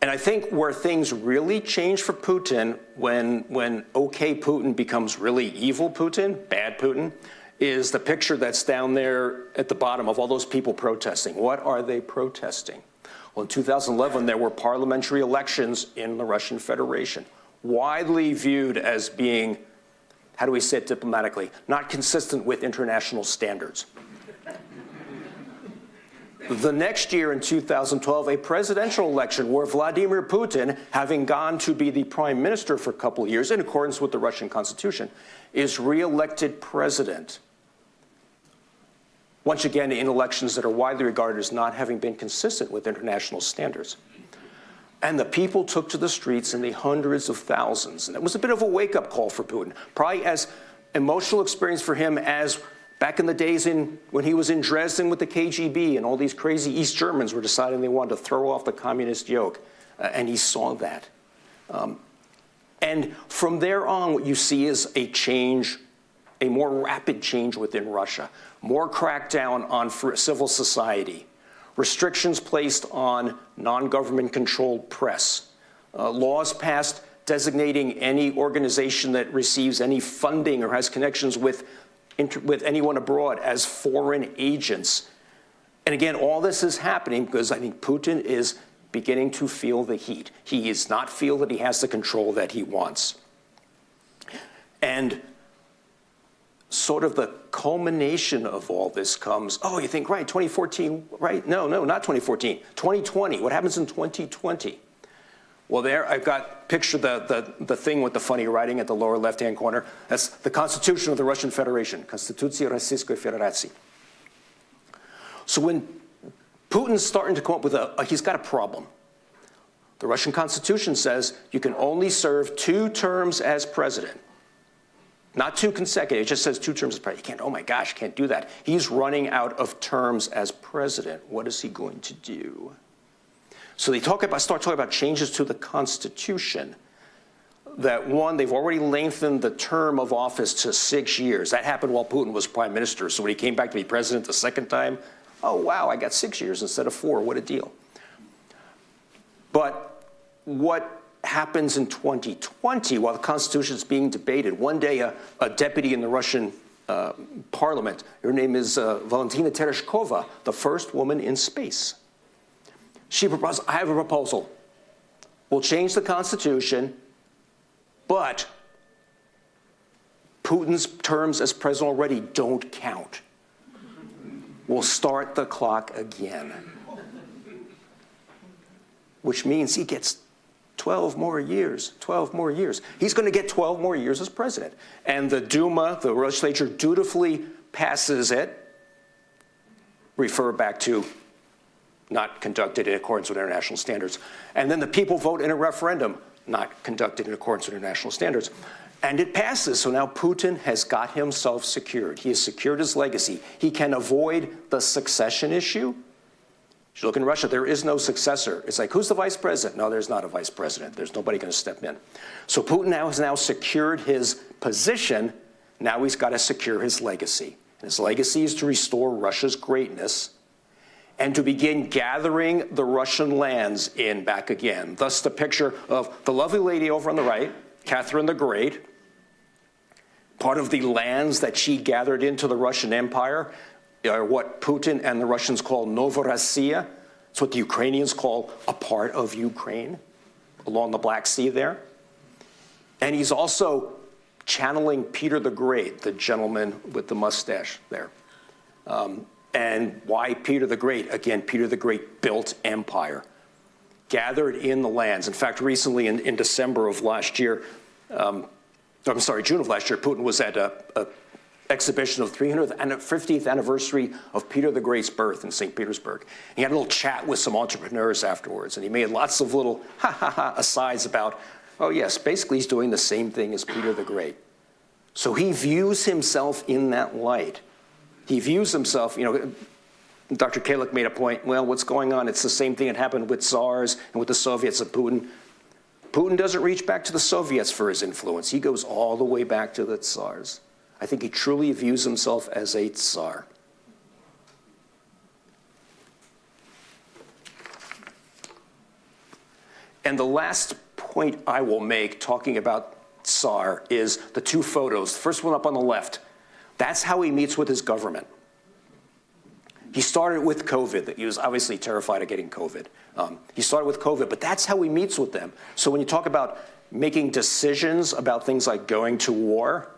And I think where things really change for Putin, when okay Putin becomes really evil Putin, bad Putin, is the picture that's down there at the bottom of all those people protesting. What are they protesting? Well, in 2011, there were parliamentary elections in the Russian Federation, widely viewed as being, how do we say it diplomatically, not consistent with international standards. The next year, in 2012, a presidential election where Vladimir Putin, having gone to be the prime minister for a couple of years, in accordance with the Russian constitution, is re-elected president. Once again, in elections that are widely regarded as not having been consistent with international standards. And the people took to the streets in the hundreds of thousands. And it was a bit of a wake-up call for Putin, probably as emotional experience for him as back in the days when he was in Dresden with the KGB and all these crazy East Germans were deciding they wanted to throw off the communist yoke. And he saw that. And from there on, what you see is a change, a more rapid change within Russia, more crackdown on civil society, restrictions placed on non-government controlled press, laws passed designating any organization that receives any funding or has connections with anyone abroad as foreign agents. And again, all this is happening because I think Putin is beginning to feel the heat. He does not feel that he has the control that he wants. And sort of the culmination of all this comes, oh, you think, right, 2014, right? No, not 2014, 2020. What happens in 2020? Well, there, I've got, picture the thing with the funny writing at the lower left-hand corner. That's the Constitution of the Russian Federation, Konstitutsiya Rossiyskoj Federacji. So when Putin's starting to come up with he's got a problem. The Russian Constitution says you can only serve 2 terms as president. Not 2 consecutive, it just says 2 terms as president. You can't, oh my gosh, can't do that. He's running out of terms as president. What is he going to do? So they start talking about changes to the Constitution. That one, they've already lengthened the term of office to 6 years. That happened while Putin was prime minister. So when he came back to be president the second time, oh wow, I got 6 years instead of 4, what a deal. But what happens in 2020 while the Constitution is being debated, one day a deputy in the Russian parliament, her name is Valentina Tereshkova, the first woman in space. She proposed, I have a proposal. We'll change the Constitution, but Putin's terms as president already don't count. We'll start the clock again. Which means he gets 12 more years, 12 more years. He's going to get 12 more years as president. And the Duma, the legislature, dutifully passes it, refer back to not conducted in accordance with international standards. And then the people vote in a referendum, not conducted in accordance with international standards. And it passes, so now Putin has got himself secured. He has secured his legacy. He can avoid the succession issue. If you look in Russia, there is no successor. It's like, who's the vice president? No, there's not a vice president. There's nobody going to step in. So Putin has now secured his position. Now he's got to secure his legacy. And his legacy is to restore Russia's greatness and to begin gathering the Russian lands in back again. Thus the picture of the lovely lady over on the right, Catherine the Great. Part of the lands that she gathered into the Russian Empire are what Putin and the Russians call Novorossiya. It's what the Ukrainians call a part of Ukraine, along the Black Sea there. And he's also channeling Peter the Great, the gentleman with the mustache there. And why Peter the Great? Again, Peter the Great built empire, gathered in the lands. In fact, recently in December of last year, June of last year, Putin was at a exhibition of 350th anniversary of Peter the Great's birth in St. Petersburg. He had a little chat with some entrepreneurs afterwards, and he made lots of little asides about, oh yes, basically he's doing the same thing as Peter the Great. So he views himself in that light. He views himself, you know, Dr. Kalic made a point, well, what's going on? It's the same thing that happened with Tsars and with the Soviets and Putin. Putin doesn't reach back to the Soviets for his influence. He goes all the way back to the Tsars. I think he truly views himself as a Tsar. And the last point I will make talking about Tsar is the 2 photos. The first one up on the left. That's how he meets with his government. He started with COVID. He was obviously terrified of getting COVID. He started with COVID, but that's how he meets with them. So when you talk about making decisions about things like going to war,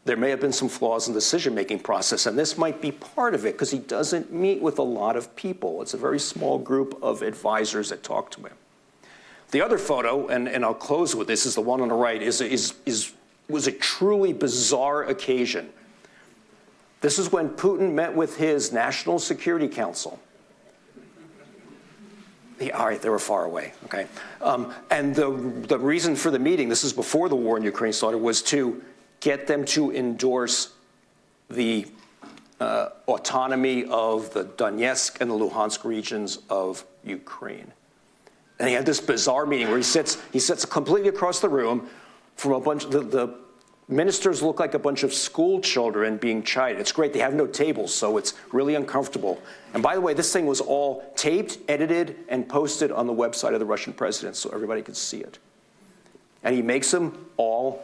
there may have been some flaws in the decision-making process, and this might be part of it because he doesn't meet with a lot of people. It's a very small group of advisors that talk to him. The other photo, and I'll close with this, is the one on the right, was a truly bizarre occasion. This is when Putin met with his National Security Council. All right, they were far away, okay? And the reason for the meeting, this is before the war in Ukraine started, was to get them to endorse the autonomy of the Donetsk and the Luhansk regions of Ukraine. And he had this bizarre meeting where he sits completely across the room from a bunch of the Ministers look like a bunch of school children being chided. It's great. They have no tables, so it's really uncomfortable. And by the way, this thing was all taped, edited, and posted on the website of the Russian president so everybody could see it. And he makes them all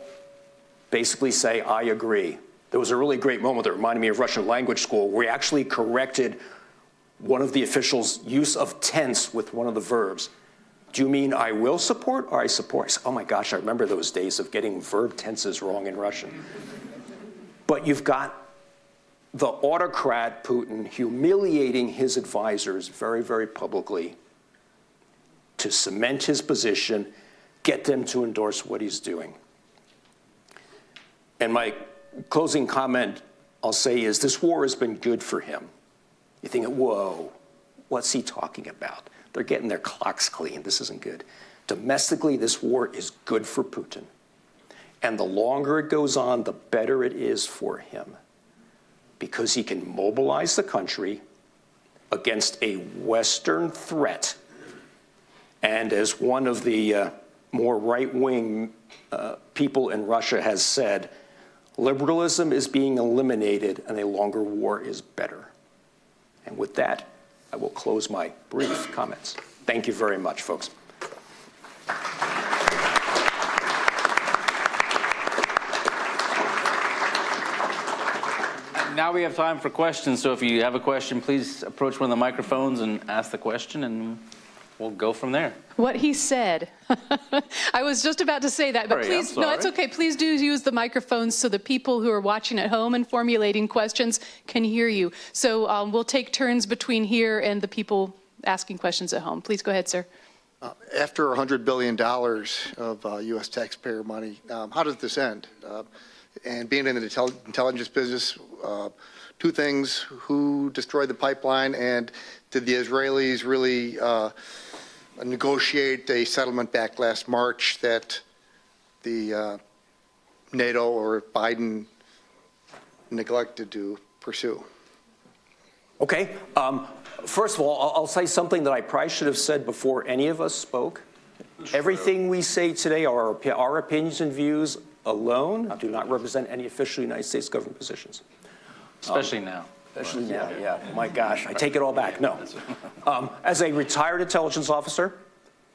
basically say, I agree. There was a really great moment that reminded me of Russian language school where he actually corrected one of the officials' use of tense with one of the verbs. Do you mean I will support or I support? I said, oh my gosh, I remember those days of getting verb tenses wrong in Russian. But you've got the autocrat Putin humiliating his advisors very, very publicly to cement his position, get them to endorse what he's doing. And my closing comment, I'll say, is this war has been good for him. You think, whoa, what's he talking about? They're getting their clocks clean. This isn't good. Domestically, this war is good for Putin. And the longer it goes on, the better it is for him. Because he can mobilize the country against a Western threat. And as one of the more right-wing people in Russia has said, liberalism is being eliminated and a longer war is better. And with that, I will close my brief comments. Thank you very much, folks. Now we have time for questions, so if you have a question, please approach one of the microphones and ask the question, and we'll go from there. What he said. I was just about to say that, but Sorry, please, no, it's okay. Please do use the microphones so the people who are watching at home and formulating questions can hear you. So we'll take turns between here and the people asking questions at home. Please go ahead, sir. After $100 billion of U.S. taxpayer money, how does this end? And being in the intelligence business, two things: who destroyed the pipeline, and did the Israelis really negotiate a settlement back last March that the NATO or Biden neglected to pursue? Okay. First of all, I'll say something that I probably should have said before any of us spoke. Everything we say today are our opinions and views alone, do not represent any official United States government positions. Especially now. Especially now, yeah. My gosh, I take it all back. No. As a retired intelligence officer,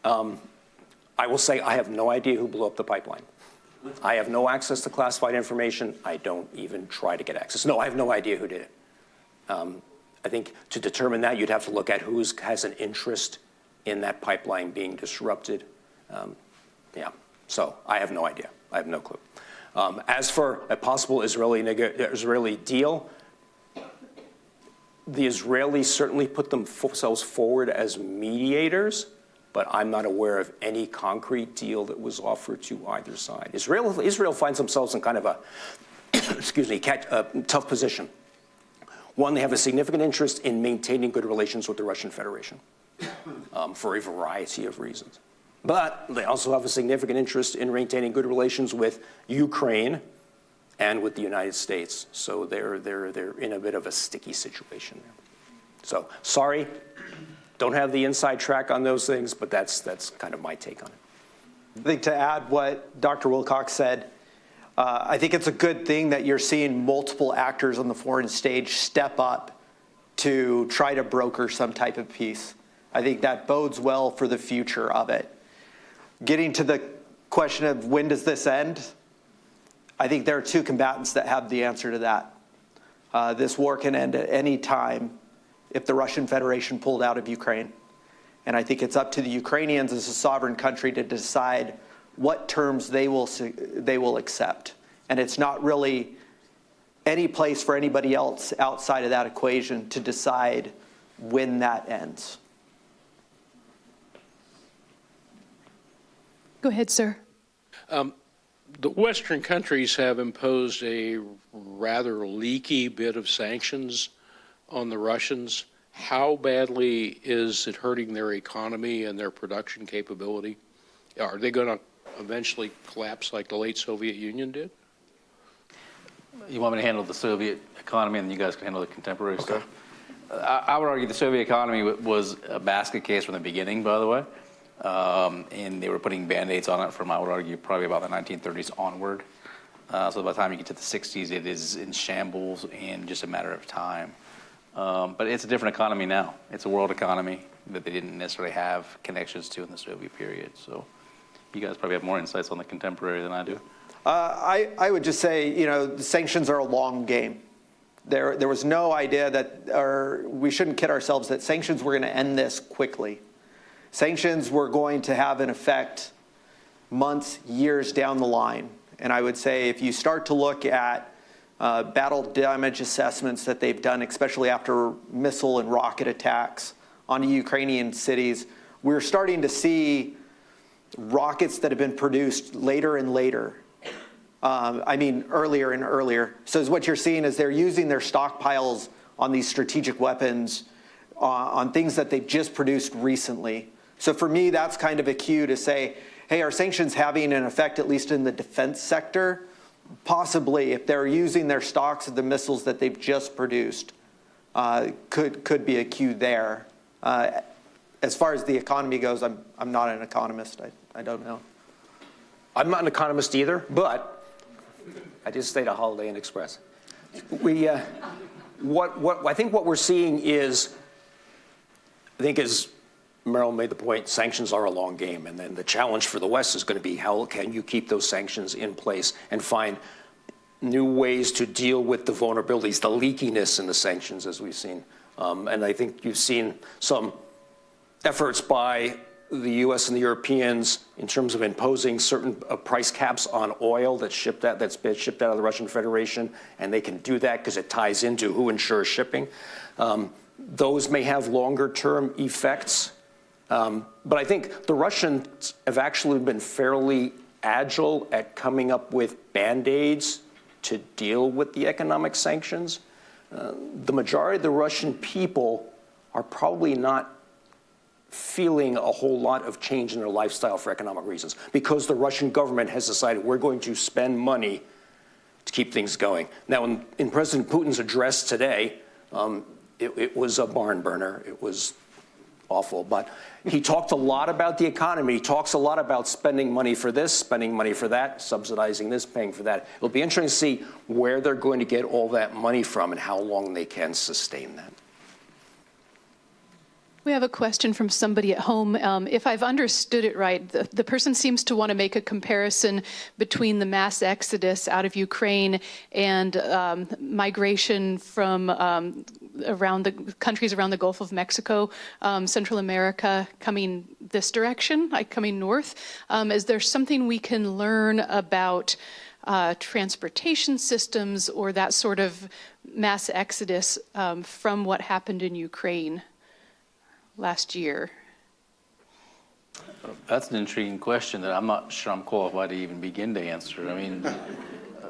I will say I have no idea who blew up the pipeline. I have no access to classified information. I don't even try to get access. No, I have no idea who did it. I think to determine that, you'd have to look at who has an interest in that pipeline being disrupted. Yeah, so I have no idea. I have no clue. As for a possible Israeli deal, the Israelis certainly put themselves forward as mediators, but I'm not aware of any concrete deal that was offered to either side. Israel finds themselves in kind of a, excuse me, tough position. One, they have a significant interest in maintaining good relations with the Russian Federation for a variety of reasons. But they also have a significant interest in maintaining good relations with Ukraine and with the United States. So they're in a bit of a sticky situation there. So sorry, don't have the inside track on those things, but that's kind of my take on it. I think to add what Dr. Wilcox said, I think it's a good thing that you're seeing multiple actors on the foreign stage step up to try to broker some type of peace. I think that bodes well for the future of it. Getting to the question of when does this end, I think there are two combatants that have the answer to that. This war can end at any time if the Russian Federation pulled out of Ukraine. And I think it's up to the Ukrainians as a sovereign country to decide what terms they will accept. And it's not really any place for anybody else outside of that equation to decide when that ends. Go ahead, sir. The Western countries have imposed a rather leaky bit of sanctions on the Russians. How badly is it hurting their economy and their production capability? Are they going to eventually collapse like the late Soviet Union did? You want me to handle the Soviet economy and you guys can handle the contemporary stuff? I would argue the Soviet economy was a basket case from the beginning, by the way. And they were putting Band-Aids on it from, I would argue, probably about the 1930s onward. So by the time you get to the 60s, it is in shambles in just a matter of time. But it's a different economy now. It's a world economy that they didn't necessarily have connections to in the Soviet period. So you guys probably have more insights on the contemporary than I do. I would just say, the sanctions are a long game. There was no idea that, or we shouldn't kid ourselves that sanctions were going to end this quickly. Sanctions were going to have an effect months, years down the line. And I would say if you start to look at battle damage assessments that they've done, especially after missile and rocket attacks on Ukrainian cities, we're starting to see rockets that have been produced later and later. Earlier and earlier. So what you're seeing is they're using their stockpiles on these strategic weapons on things that they've just produced recently. So for me, that's kind of a cue to say, hey, are sanctions having an effect, at least in the defense sector? Possibly, if they're using their stocks of the missiles that they've just produced, could be a cue there. As far as the economy goes, I'm not an economist. I don't know. I'm not an economist either, but I just stayed at Holiday Inn Express. I think what we're seeing is, I think as Merrill made the point, sanctions are a long game, and then the challenge for the West is going to be how can you keep those sanctions in place and find new ways to deal with the vulnerabilities, the leakiness in the sanctions as we've seen. And I think you've seen some efforts by the U.S. and the Europeans in terms of imposing certain price caps on oil that's been shipped out of the Russian Federation, and they can do that because it ties into who insures shipping. Those may have longer-term effects, but I think the Russians have actually been fairly agile at coming up with Band-Aids to deal with the economic sanctions. The majority of the Russian people are probably not feeling a whole lot of change in their lifestyle for economic reasons because the Russian government has decided we're going to spend money to keep things going. Now, in President Putin's address today, it was a barn burner. It was awful, but he talked a lot about the economy. He talks a lot about spending money for this, spending money for that, subsidizing this, paying for that. It'll be interesting to see where they're going to get all that money from and how long they can sustain that. We have a question from somebody at home. If I've understood it right, the person seems to want to make a comparison between the mass exodus out of Ukraine and migration from around the countries around the Gulf of Mexico, Central America, coming this direction, like coming north. Is there something we can learn about transportation systems or that sort of mass exodus from what happened in Ukraine last year? That's an intriguing question that I'm not sure I'm qualified to even begin to answer. I mean,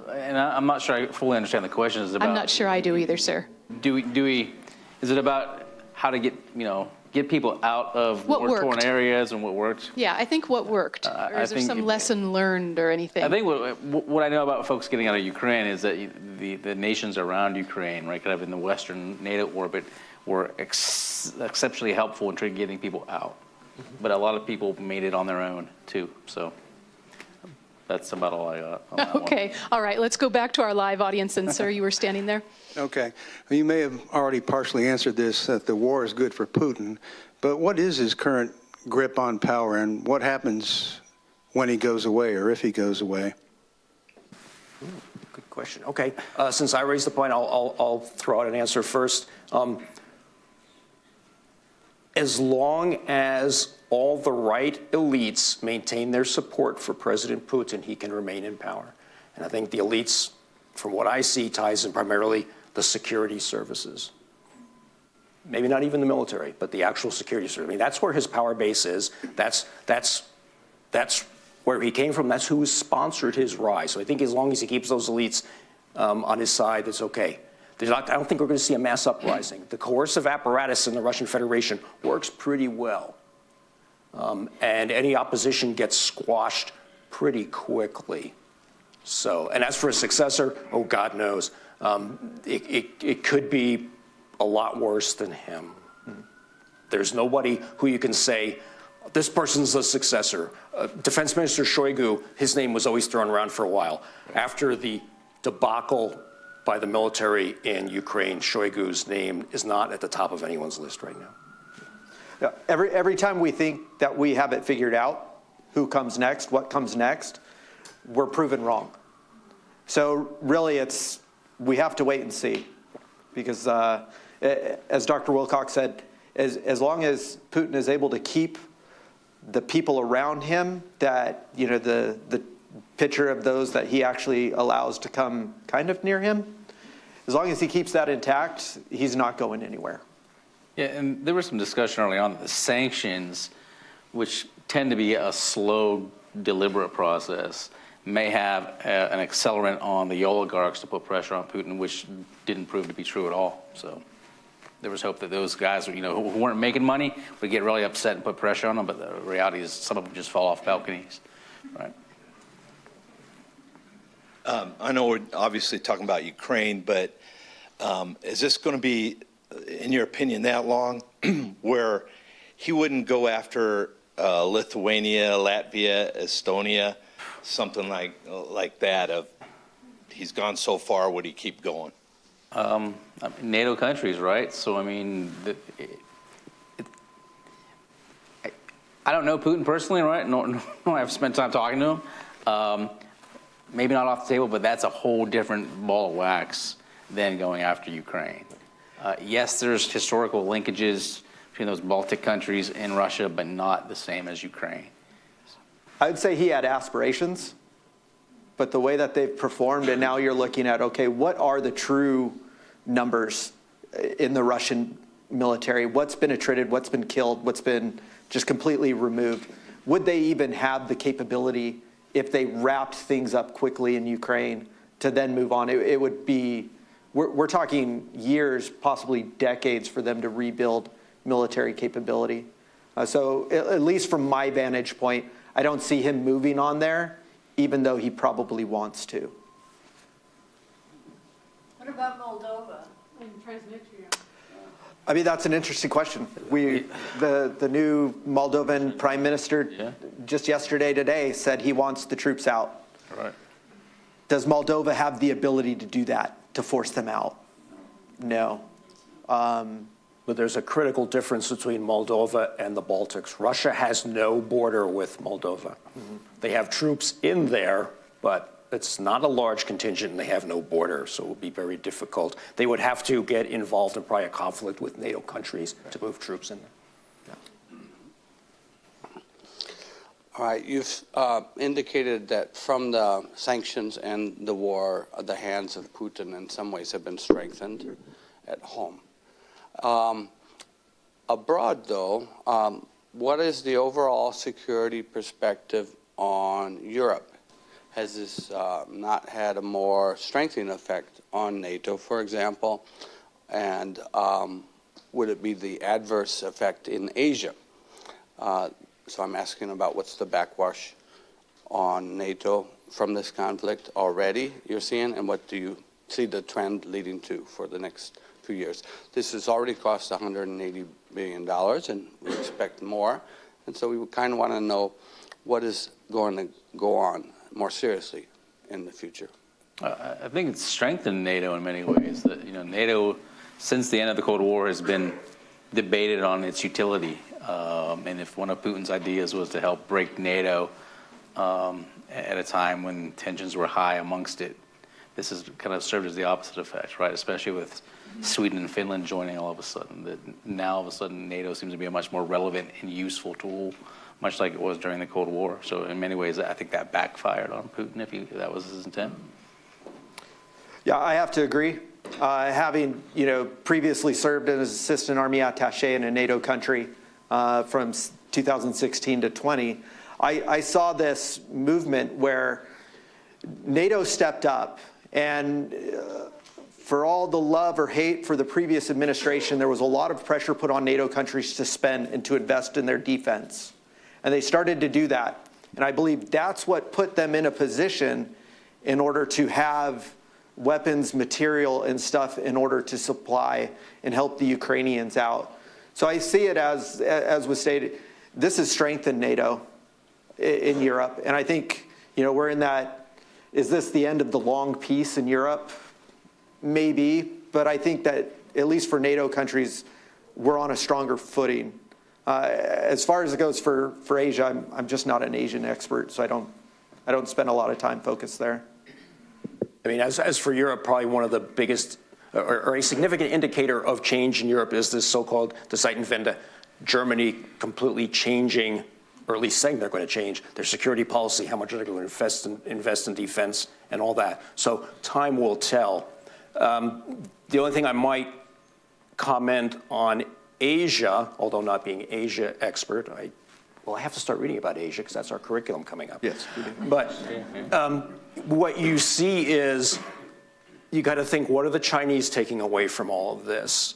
and I'm not sure I fully understand the question. Is about, I'm not sure I do either, sir. Do we, is it about how to get people out of war-torn areas and what worked? Yeah, I think what worked. Or is there some lesson learned or anything? I think what I know about folks getting out of Ukraine is that the nations around Ukraine, right, kind of in the Western NATO orbit, were exceptionally helpful in getting people out. But a lot of people made it on their own, too. So that's about all I got on that Okay. one. All right. Let's go back to our live audience. And, sir, you were standing there. Okay. Well, you may have already partially answered this, that the war is good for Putin. But what is his current grip on power, and what happens when he goes away or if he goes away? Good question. Okay. Since I raised the point, I'll throw out an answer first. As long as all the right elites maintain their support for President Putin, he can remain in power. And I think the elites, from what I see, ties in primarily the security services. Maybe not even the military, but the actual security service. I mean, that's where his power base is. That's where he came from. That's who sponsored his rise. So I think as long as he keeps those elites on his side, it's okay. I don't think we're going to see a mass uprising. The coercive apparatus in the Russian Federation works pretty well. And any opposition gets squashed pretty quickly. So, and as for a successor, oh, God knows. It could be a lot worse than him. There's nobody who you can say, this person's the successor. Defense Minister Shoigu, his name was always thrown around for a while. After the debacle by the military in Ukraine, Shoigu's name is not at the top of anyone's list right now. Yeah, every time we think that we have it figured out, who comes next, what comes next, we're proven wrong. So really, we have to wait and see, because as Dr. Wilcox said, as long as Putin is able to keep the people around him, that the picture of those that he actually allows to come kind of near him, as long as he keeps that intact, he's not going anywhere. Yeah, and there was some discussion early on that the sanctions, which tend to be a slow, deliberate process, may have an accelerant on the oligarchs to put pressure on Putin, which didn't prove to be true at all. So there was hope that those guys, who weren't making money would get really upset and put pressure on them, but the reality is some of them just fall off balconies, right? I know we're obviously talking about Ukraine, but is this going to be, in your opinion, that long where he wouldn't go after Lithuania, Latvia, Estonia, something like that? Of he's gone so far, would he keep going? NATO countries, right? So I mean, I don't know Putin personally, right? No, I've spent time talking to him. Maybe not off the table, but that's a whole different ball of wax than going after Ukraine. Yes, there's historical linkages between those Baltic countries and Russia, but not the same as Ukraine. I'd say he had aspirations, but the way that they've performed, and now you're looking at, okay, what are the true numbers in the Russian military? What's been attrited? What's been killed? What's been just completely removed? Would they even have the capability, if they wrapped things up quickly in Ukraine, to then move on? It would be, we're talking years, possibly decades, for them to rebuild military capability. So at least from my vantage point, I don't see him moving on there, even though he probably wants to. What about Moldova and Transnistria? I mean, that's an interesting question. The new Moldovan prime minister just today said he wants the troops out. Right. Does Moldova have the ability to do that, to force them out? No. But there's a critical difference between Moldova and the Baltics. Russia has no border with Moldova. Mm-hmm. They have troops in there, but it's not a large contingent, and they have no border, so it would be very difficult. They would have to get involved in probably a conflict with NATO countries to move troops in there. Yeah. All right, you've indicated that from the sanctions and the war, the hands of Putin in some ways have been strengthened at home. Abroad, though, what is the overall security perspective on Europe? Has this not had a more strengthening effect on NATO, for example? And would it be the adverse effect in Asia? So I'm asking about what's the backwash on NATO from this conflict already you're seeing, and what do you see the trend leading to for the next few years? This has already cost $180 billion, and we expect more. And so we kind of want to know what is going to go on more seriously in the future. I think it's strengthened NATO in many ways. That NATO, since the end of the Cold War, has been debated on its utility. And if one of Putin's ideas was to help break NATO at a time when tensions were high amongst it, this has kind of served as the opposite effect, right? Especially with Sweden and Finland joining all of a sudden. That now all of a sudden NATO seems to be a much more relevant and useful tool, much like it was during the Cold War. So in many ways, I think that backfired on Putin if that was his intent. Yeah, I have to agree. Having previously served as assistant army attaché in a NATO country from 2016 to 20, I saw this movement where NATO stepped up, and for all the love or hate for the previous administration, there was a lot of pressure put on NATO countries to spend and to invest in their defense. And they started to do that. And I believe that's what put them in a position in order to have weapons, material, and stuff in order to supply and help the Ukrainians out. So I see it as was stated, this has strengthened NATO in Europe. And I think, we're in that, is this the end of the long peace in Europe? Maybe, but I think that at least for NATO countries, we're on a stronger footing. As far as it goes for Asia, I'm just not an Asian expert, so I don't spend a lot of time focused there. I mean, as for Europe, probably one of the biggest or a significant indicator of change in Europe is this so-called the Zeitenwende. Germany completely changing, or at least saying they're going to change their security policy, how much are they going to invest in defense and all that. So time will tell. The only thing I might comment on Asia, although not being Asia expert, I have to start reading about Asia because that's our curriculum coming up. Yes. But what you see is you got to think, what are the Chinese taking away from all of this?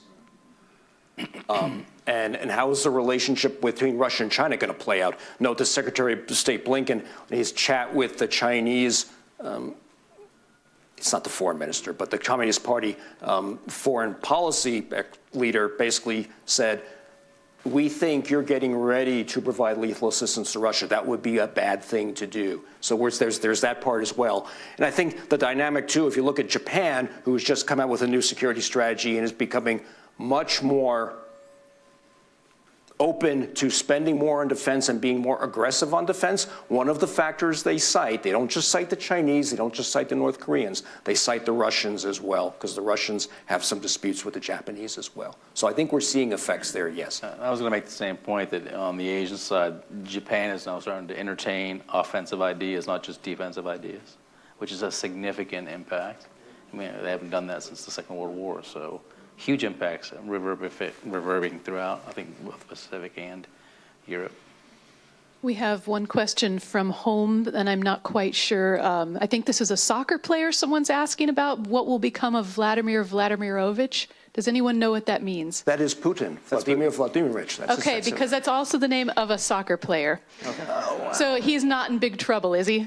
And how is the relationship between Russia and China going to play out? Note the Secretary of State Blinken, in his chat with the Chinese, it's not the foreign minister, but the Communist Party foreign policy leader basically said, we think you're getting ready to provide lethal assistance to Russia. That would be a bad thing to do. So there's that part as well. And I think the dynamic, too, if you look at Japan, who's just come out with a new security strategy and is becoming much more open to spending more on defense and being more aggressive on defense, one of the factors they cite, they don't just cite the Chinese, they don't just cite the North Koreans, they cite the Russians as well, because the Russians have some disputes with the Japanese as well. So I think we're seeing effects there, yes. I was going to make the same point that on the Asian side, Japan is now starting to entertain offensive ideas, not just defensive ideas, which is a significant impact. I mean, they haven't done that since the Second World War, so huge impacts reverberating throughout, I think, both the Pacific and Europe. We have one question from home, and I'm not quite sure. I think this is a soccer player someone's asking about. What will become of Vladimir Vladimirovich? Does anyone know what that means? That is Putin, Vladimir Vladimirovich. Okay, because that's also the name of a soccer player. Okay. Oh, wow. So he's not in big trouble, is he?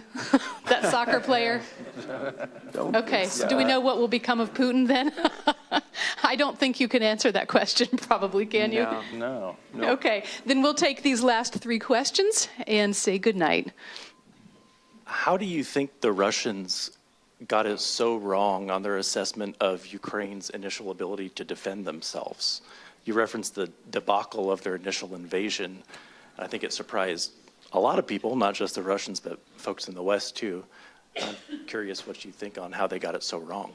That soccer player? Okay, so do we know what will become of Putin then? I don't think you can answer that question probably, can you? No. Okay, then we'll take these last three questions and say goodnight. How do you think the Russians got it so wrong on their assessment of Ukraine's initial ability to defend themselves? You referenced the debacle of their initial invasion. I think it surprised a lot of people, not just the Russians, but folks in the West too. I'm curious what you think on how they got it so wrong.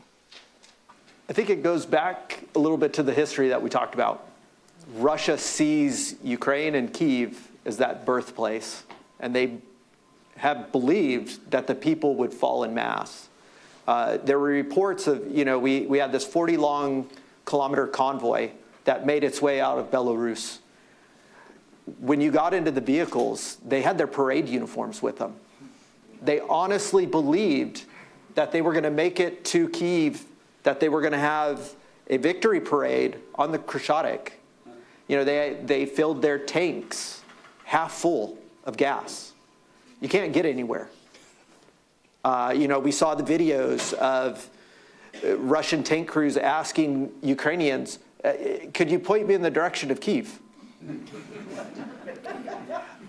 I think it goes back a little bit to the history that we talked about. Russia sees Ukraine and Kyiv as that birthplace, and they have believed that the people would fall in mass. There were reports of, we had this 40-kilometer convoy that made its way out of Belarus. When you got into the vehicles, they had their parade uniforms with them. They honestly believed that they were going to make it to Kyiv, that they were going to have a victory parade on the Krещатик. They filled their tanks half full of gas. You can't get anywhere. We saw the videos of Russian tank crews asking Ukrainians, could you point me in the direction of Kyiv?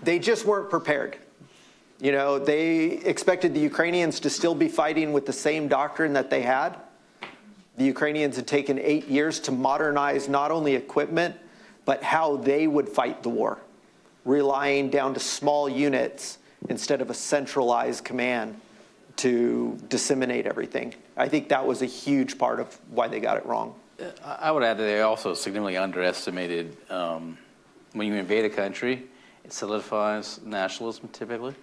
They just weren't prepared. They expected the Ukrainians to still be fighting with the same doctrine that they had. The Ukrainians had taken 8 years to modernize not only equipment, but how they would fight the war, relying down to small units instead of a centralized command to disseminate everything. I think that was a huge part of why they got it wrong. I would add that they also significantly underestimated when you invade a country, it solidifies nationalism typically.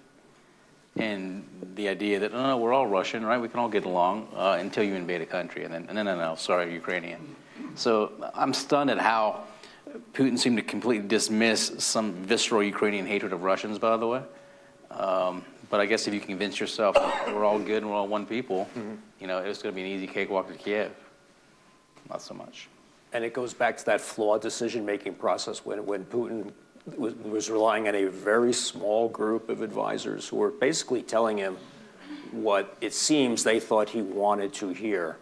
And the idea that, oh, we're all Russian, right? We can all get along until you invade a country. And then, no, sorry, Ukrainian. So I'm stunned at how Putin seemed to completely dismiss some visceral Ukrainian hatred of Russians, by the way. But I guess if you convince yourself that we're all good and we're all one people, it's going to be an easy cakewalk to Kiev. Not so much. And it goes back to that flawed decision-making process when Putin was relying on a very small group of advisors who were basically telling him what it seems they thought he wanted to hear.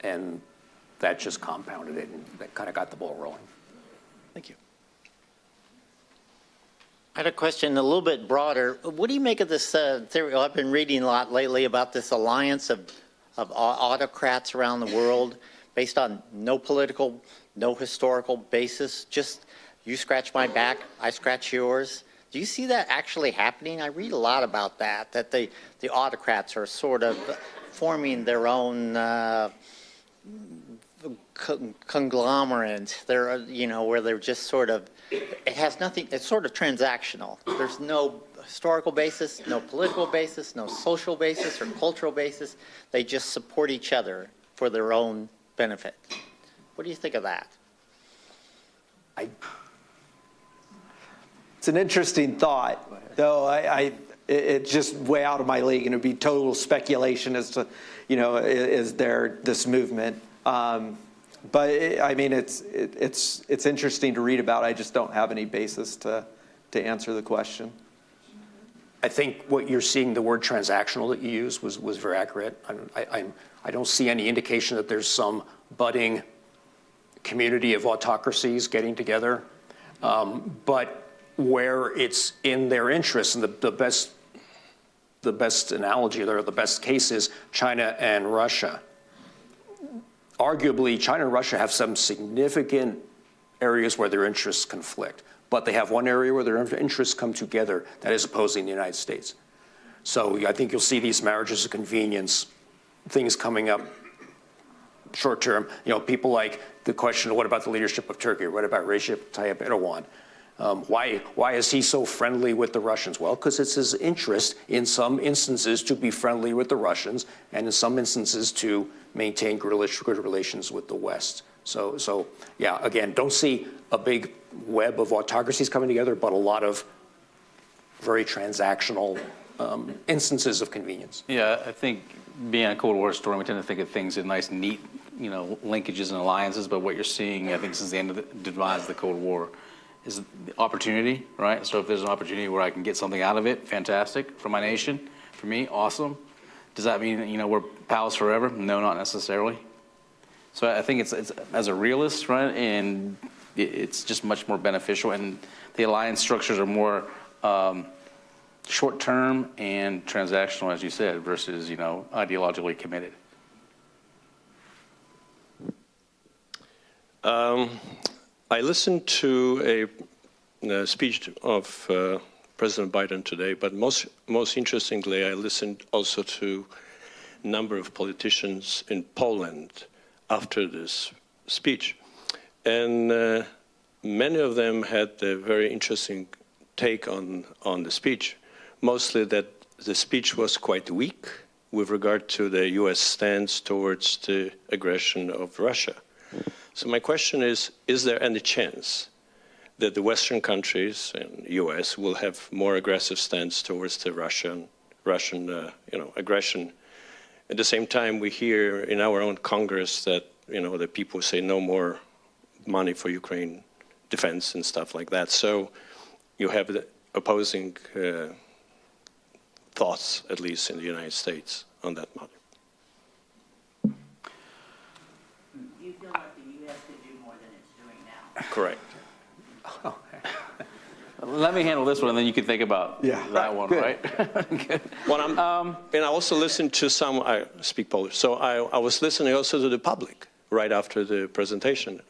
And that just compounded it, and that kind of got the ball rolling. Thank you. I had a question a little bit broader. What do you make of this theory? Well, I've been reading a lot lately about this alliance of autocrats around the world based on no political, no historical basis, just you scratch my back, I scratch yours. Do you see that actually happening? I read a lot about that, that the autocrats are sort of forming their own conglomerate. They're, you know, where they're just sort of, it has nothing, it's sort of transactional. There's no historical basis, no political basis, no social basis or cultural basis. They just support each other for their own benefit. What do you think of that? It's an interesting thought, though it's just way out of my league, and it would be total speculation as to, you know, is there this movement? But I mean, it's interesting to read about. I just don't have any basis to answer the question. I think what you're seeing, the word transactional that you used was very accurate. I don't see any indication that there's some budding community of autocracies getting together, but where it's in their interests, and the best analogy there, the best case is China and Russia. Arguably, China and Russia have some significant areas where their interests conflict, but they have one area where their interests come together, that is opposing the United States. So I think you'll see these marriages of convenience, things coming up short term. You know, people like the question, what about the leadership of Turkey? What about Recep Tayyip Erdogan? Why is he so friendly with the Russians? Well, because it's his interest in some instances to be friendly with the Russians, and in some instances to maintain good relations with the West. So yeah, again, don't see a big web of autocracies coming together, but a lot of very transactional instances of convenience. Yeah, I think being a Cold War historian, we tend to think of things in nice, neat, you know, linkages and alliances. But what you're seeing, I think, since the end of the demise of the Cold War, is the opportunity, right? So if there's an opportunity where I can get something out of it, fantastic for my nation, for me, awesome. Does that mean, you know, we're pals forever? No, not necessarily. So I think it's as a realist, right? And it's just much more beneficial, and the alliance structures are more short-term and transactional, as you said, versus, you know, ideologically committed. I listened to a speech of President Biden today, but most interestingly, I listened also to a number of politicians in Poland after this speech. And many of them had a very interesting take on the speech, mostly that the speech was quite weak with regard to the U.S. stance towards the aggression of Russia. So my question is there any chance that the Western countries and U.S. will have more aggressive stance towards the Russian aggression? At the same time, we hear in our own Congress that, you know, the people say no more money for Ukraine defense and stuff like that. So you have the opposing thoughts, at least in the United States, on that matter. You feel like the U.S. could do more than it's doing now? Correct. Let me handle this one, and then you can think about that one, right? Good. Well, and I also listened to some, I speak Polish, so I was listening also to the public right after the presentation.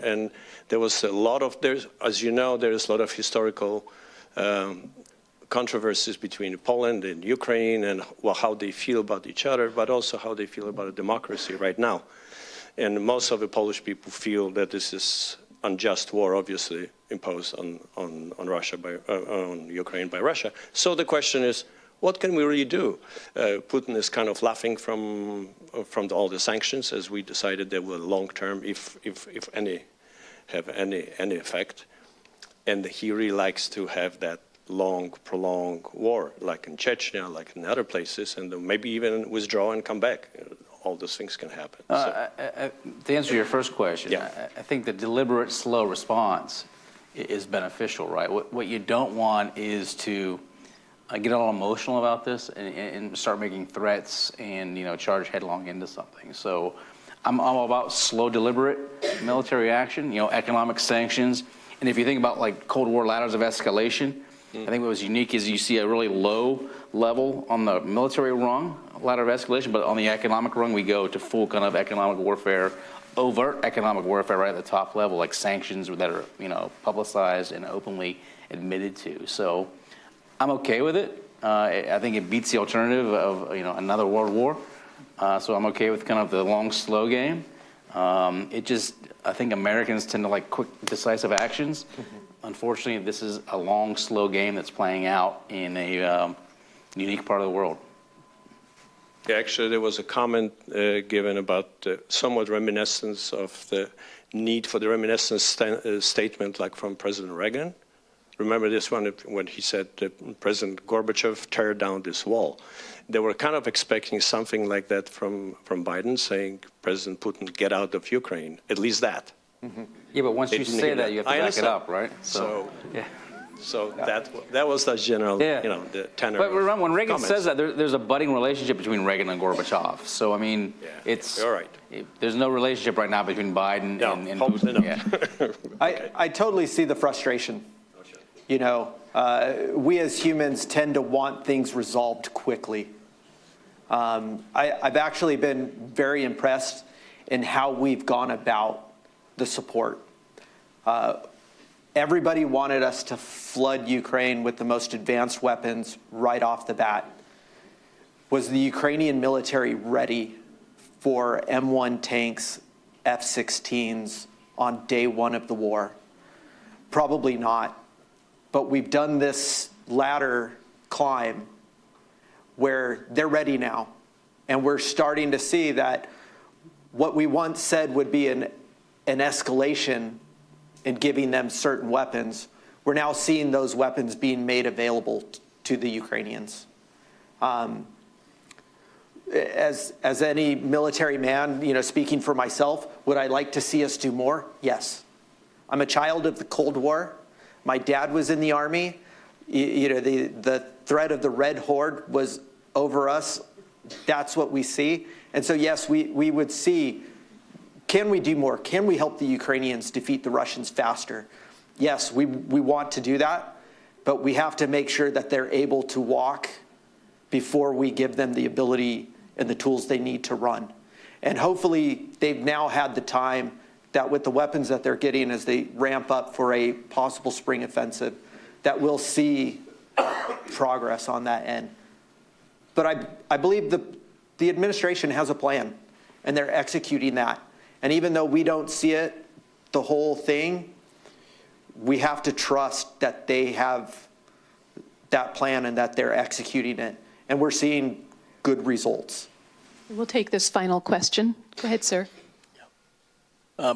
And there was a lot of, as you know, there's a lot of historical controversies between Poland and Ukraine, and how they feel about each other, but also how they feel about a democracy right now. And most of the Polish people feel that this is unjust war, obviously, imposed on Russia on Ukraine by Russia. So the question is, what can we really do? Putin is kind of laughing from all the sanctions, as we decided they will long term, if any, have any effect. And he really likes to have that long, prolonged war, like in Chechnya, like in other places, and maybe even withdraw and come back. All those things can happen. To answer your first question, I think the deliberate, slow response is beneficial, right? What you don't want is to get all emotional about this and start making threats and, you know, charge headlong into something. So I'm all about slow, deliberate military action, you know, economic sanctions. And if you think about like Cold War ladders of escalation, I think what was unique is you see a really low level on the military rung, a lot of escalation, but on the economic rung, we go to full kind of economic warfare, overt economic warfare right at the top level, like sanctions that are, publicized and openly admitted to. So I'm okay with it. I think it beats the alternative of, another world war. So I'm okay with kind of the long, slow game. I think Americans tend to like quick, decisive actions. Unfortunately, this is a long, slow game that's playing out in a unique part of the world. Yeah, actually, there was a comment given about somewhat reminiscence of the need for the reminiscence statement like from President Reagan. Remember this one when he said, President Gorbachev, tear down this wall. They were kind of expecting something like that from Biden, saying, President Putin, get out of Ukraine, at least that. Mm-hmm. Yeah, but once you say that, you have to back it up, right? So yeah. So that was the general, the tenor. But remember, when Reagan comments. says that, there's a budding relationship between Reagan and Gorbachev. So, I mean, You're right. There's no relationship right now between Biden and hopefully Putin. not. Yeah. I totally see the frustration. We as humans tend to want things resolved quickly. I've actually been very impressed in how we've gone about the support. Everybody wanted us to flood Ukraine with the most advanced weapons right off the bat. Was the Ukrainian military ready for M1 tanks, F-16s on day one of the war? Probably not. But we've done this ladder climb where they're ready now. And we're starting to see that what we once said would be an escalation in giving them certain weapons, we're now seeing those weapons being made available to the Ukrainians. As any military man, speaking for myself, would I like to see us do more? Yes. I'm a child of the Cold War. My dad was in the Army. The threat of the Red Horde was over us. That's what we see. And so, yes, we would see, can we do more? Can we help the Ukrainians defeat the Russians faster? Yes, we want to do that, but we have to make sure that they're able to walk before we give them the ability and the tools they need to run. And hopefully they've now had the time that with the weapons that they're getting as they ramp up for a possible spring offensive, that we'll see progress on that end. But I believe the administration has a plan, and they're executing that. And even though we don't see it, the whole thing, we have to trust that they have that plan and that they're executing it. And we're seeing good results. We'll take this final question. Go ahead, sir.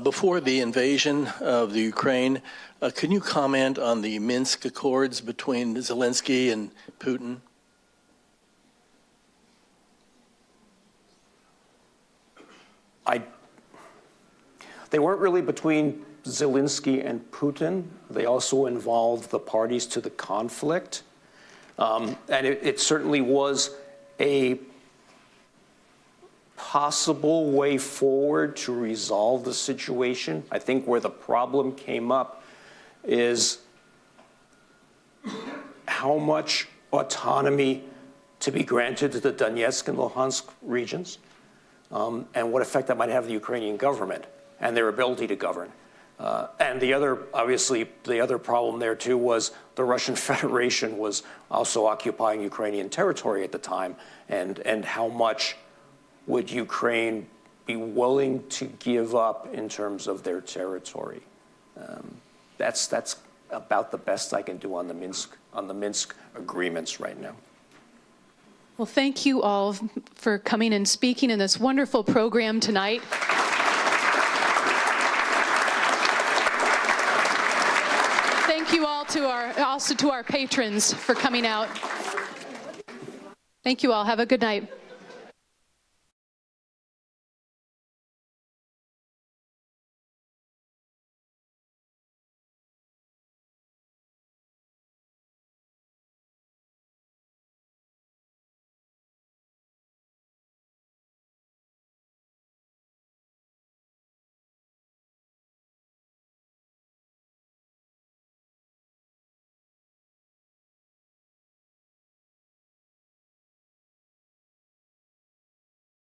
Before the invasion of the Ukraine, can you comment on the Minsk Accords between Zelensky and Putin? They weren't really between Zelensky and Putin. They also involved the parties to the conflict. And it certainly was a possible way forward to resolve the situation. I think where the problem came up is how much autonomy to be granted to the Donetsk and Luhansk regions, and what effect that might have on the Ukrainian government and their ability to govern. And the other problem there too was the Russian Federation was also occupying Ukrainian territory at the time, and how much would Ukraine be willing to give up in terms of their territory? That's about the best I can do on the Minsk agreements right now. Well, thank you all for coming and speaking in this wonderful program tonight. Thank you all also to our patrons for coming out. Thank you all. Have a good night.